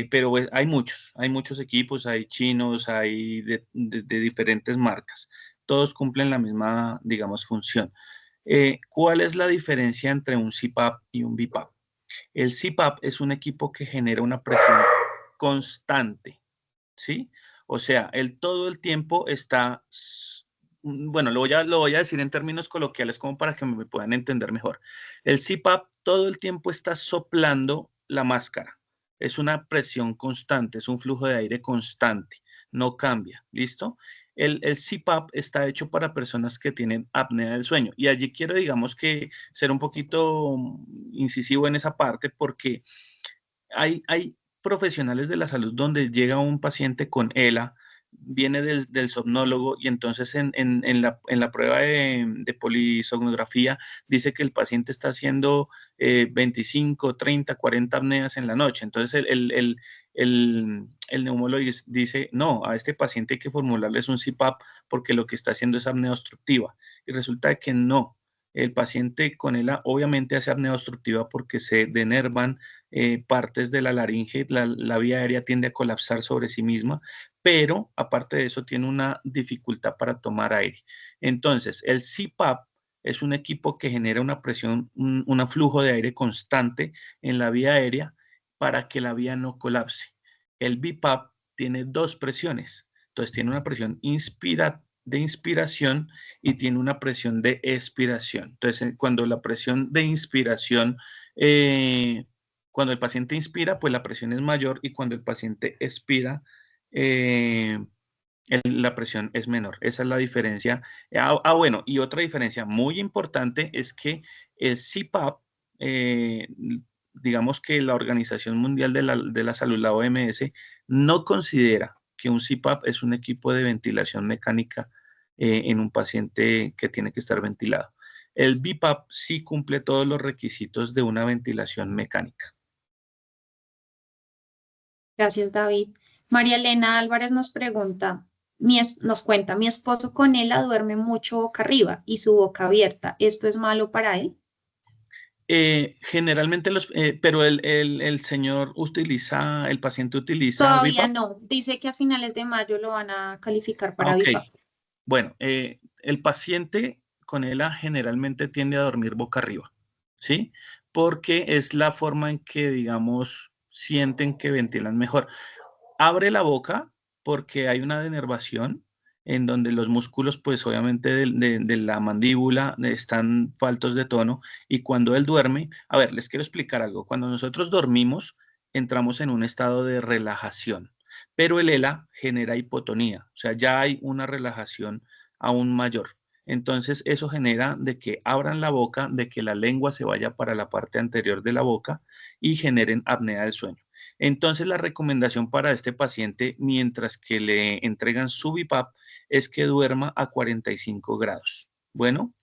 pero hay muchos equipos, hay chinos, hay de diferentes marcas. Todos cumplen la misma, digamos, función. ¿Cuál es la diferencia entre un CPAP y un BiPAP? El CPAP es un equipo que genera una presión constante, ¿sí? O sea, él todo el tiempo está, bueno, lo voy a decir en términos coloquiales como para que me puedan entender mejor. El CPAP todo el tiempo está soplando la máscara. Es una presión constante, es un flujo de aire constante, no cambia, ¿listo? El CPAP está hecho para personas que tienen apnea del sueño. Y allí quiero, digamos, que ser un poquito incisivo en esa parte porque hay profesionales de la salud donde llega un paciente con ELA, viene del somnólogo y entonces en la prueba de polisomnografía dice que el paciente está haciendo 25, 30, 40 apneas en la noche. Entonces el neumólogo dice, no, a este paciente hay que formularles un CPAP porque lo que está haciendo es apnea obstructiva. Y resulta que no. El paciente con ELA obviamente hace apnea obstructiva porque se denervan partes de la laringe, la vía aérea tiende a colapsar sobre sí misma, pero aparte de eso tiene una dificultad para tomar aire. Entonces, el CPAP es un equipo que genera una presión, un flujo de aire constante en la vía aérea para que la vía no colapse. El BiPAP tiene dos presiones, entonces tiene una presión de inspiración y tiene una presión de expiración. Entonces, cuando la presión de inspiración cuando el paciente inspira, pues la presión es mayor y cuando el paciente expira, la presión es menor. Esa es la diferencia. Bueno, y otra diferencia muy importante es que el CPAP, digamos que la Organización Mundial de la Salud, la OMS, no considera que un CPAP es un equipo de ventilación mecánica en un paciente que tiene que estar ventilado. El BiPAP sí cumple todos los requisitos de una ventilación mecánica. Gracias, David. María Elena Álvarez nos pregunta, nos cuenta, mi esposo con ELA duerme mucho boca arriba y su boca abierta. ¿Esto es malo para él? Generalmente pero el señor utiliza, el paciente utiliza Todavía BiPAP. no. Dice que a finales de mayo lo van a calificar para Ok. BiPAP. Bueno, el paciente con ELA generalmente tiende a dormir boca arriba, ¿sí? Porque es la forma en que, digamos, sienten que ventilan mejor. abre la boca porque hay una denervación en donde los músculos, pues obviamente de la mandíbula están faltos de tono, y cuando él duerme, a ver, les quiero explicar algo. Cuando nosotros dormimos, entramos en un estado de relajación, pero el ELA genera hipotonía, o sea, ya hay una relajación aún mayor. Entonces, eso genera de que abran la boca, de que la lengua se vaya para la parte anterior de la boca y generen apnea del sueño. Entonces, la recomendación para este paciente, mientras que le entregan su BiPAP, es que duerma a 45 grados. Bueno,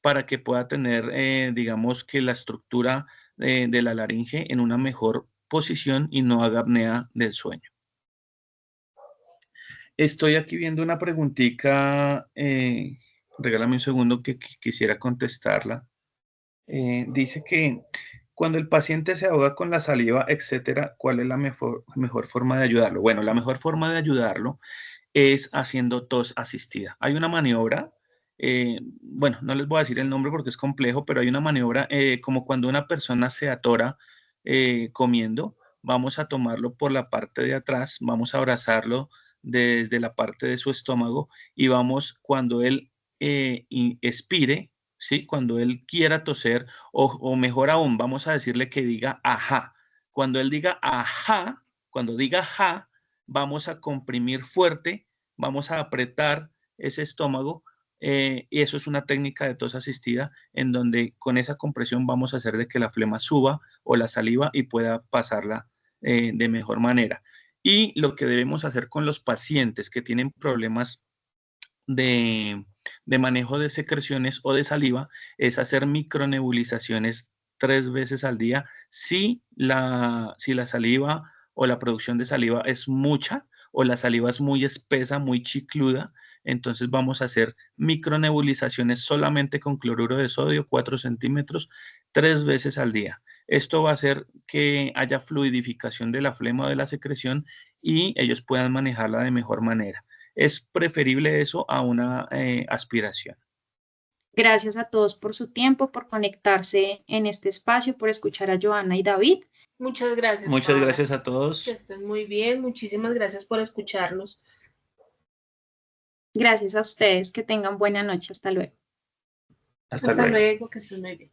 para que pueda tener, digamos que la estructura de la laringe en una mejor posición y no haga apnea del sueño. Estoy aquí viendo una preguntita, regálame un segundo que quisiera contestarla. Dice que cuando el paciente se ahoga con la saliva, etcétera, ¿cuál es la mejor forma de ayudarlo? Bueno, la mejor forma de ayudarlo es haciendo tos asistida. Hay una maniobra, bueno, no les voy a decir el nombre porque es complejo, pero hay una maniobra como cuando una persona se atora comiendo, vamos a tomarlo por la parte de atrás, vamos a abrazarlo desde la parte de su estómago y vamos, cuando él expire, ¿sí? Cuando él quiera toser, o mejor aún, vamos a decirle que diga ajá. Cuando él diga ajá, cuando diga ajá, vamos a comprimir fuerte, vamos a apretar ese estómago, y eso es una técnica de tos asistida en donde con esa compresión vamos a hacer de que la flema suba o la saliva y pueda pasarla de mejor manera. Y lo que debemos hacer con los pacientes que tienen problemas de manejo de secreciones o de saliva es hacer micronebulizaciones 3 veces al día si la saliva o la producción de saliva es mucha o la saliva es muy espesa, muy chicluda. Entonces vamos a hacer micronebulizaciones solamente con cloruro de sodio, 4 centímetros, 3 veces al día. Esto va a hacer que haya fluidificación de la flema o de la secreción y ellos puedan manejarla de mejor manera. Es preferible eso a una aspiración. Gracias a todos por su tiempo, por conectarse en este espacio, por escuchar a Joana y David. Muchas gracias. Muchas Paola. gracias a todos. Que estén muy bien. Muchísimas gracias por escucharnos. Gracias a ustedes. Que tengan buena noche. Hasta luego. Hasta luego, que estén muy bien.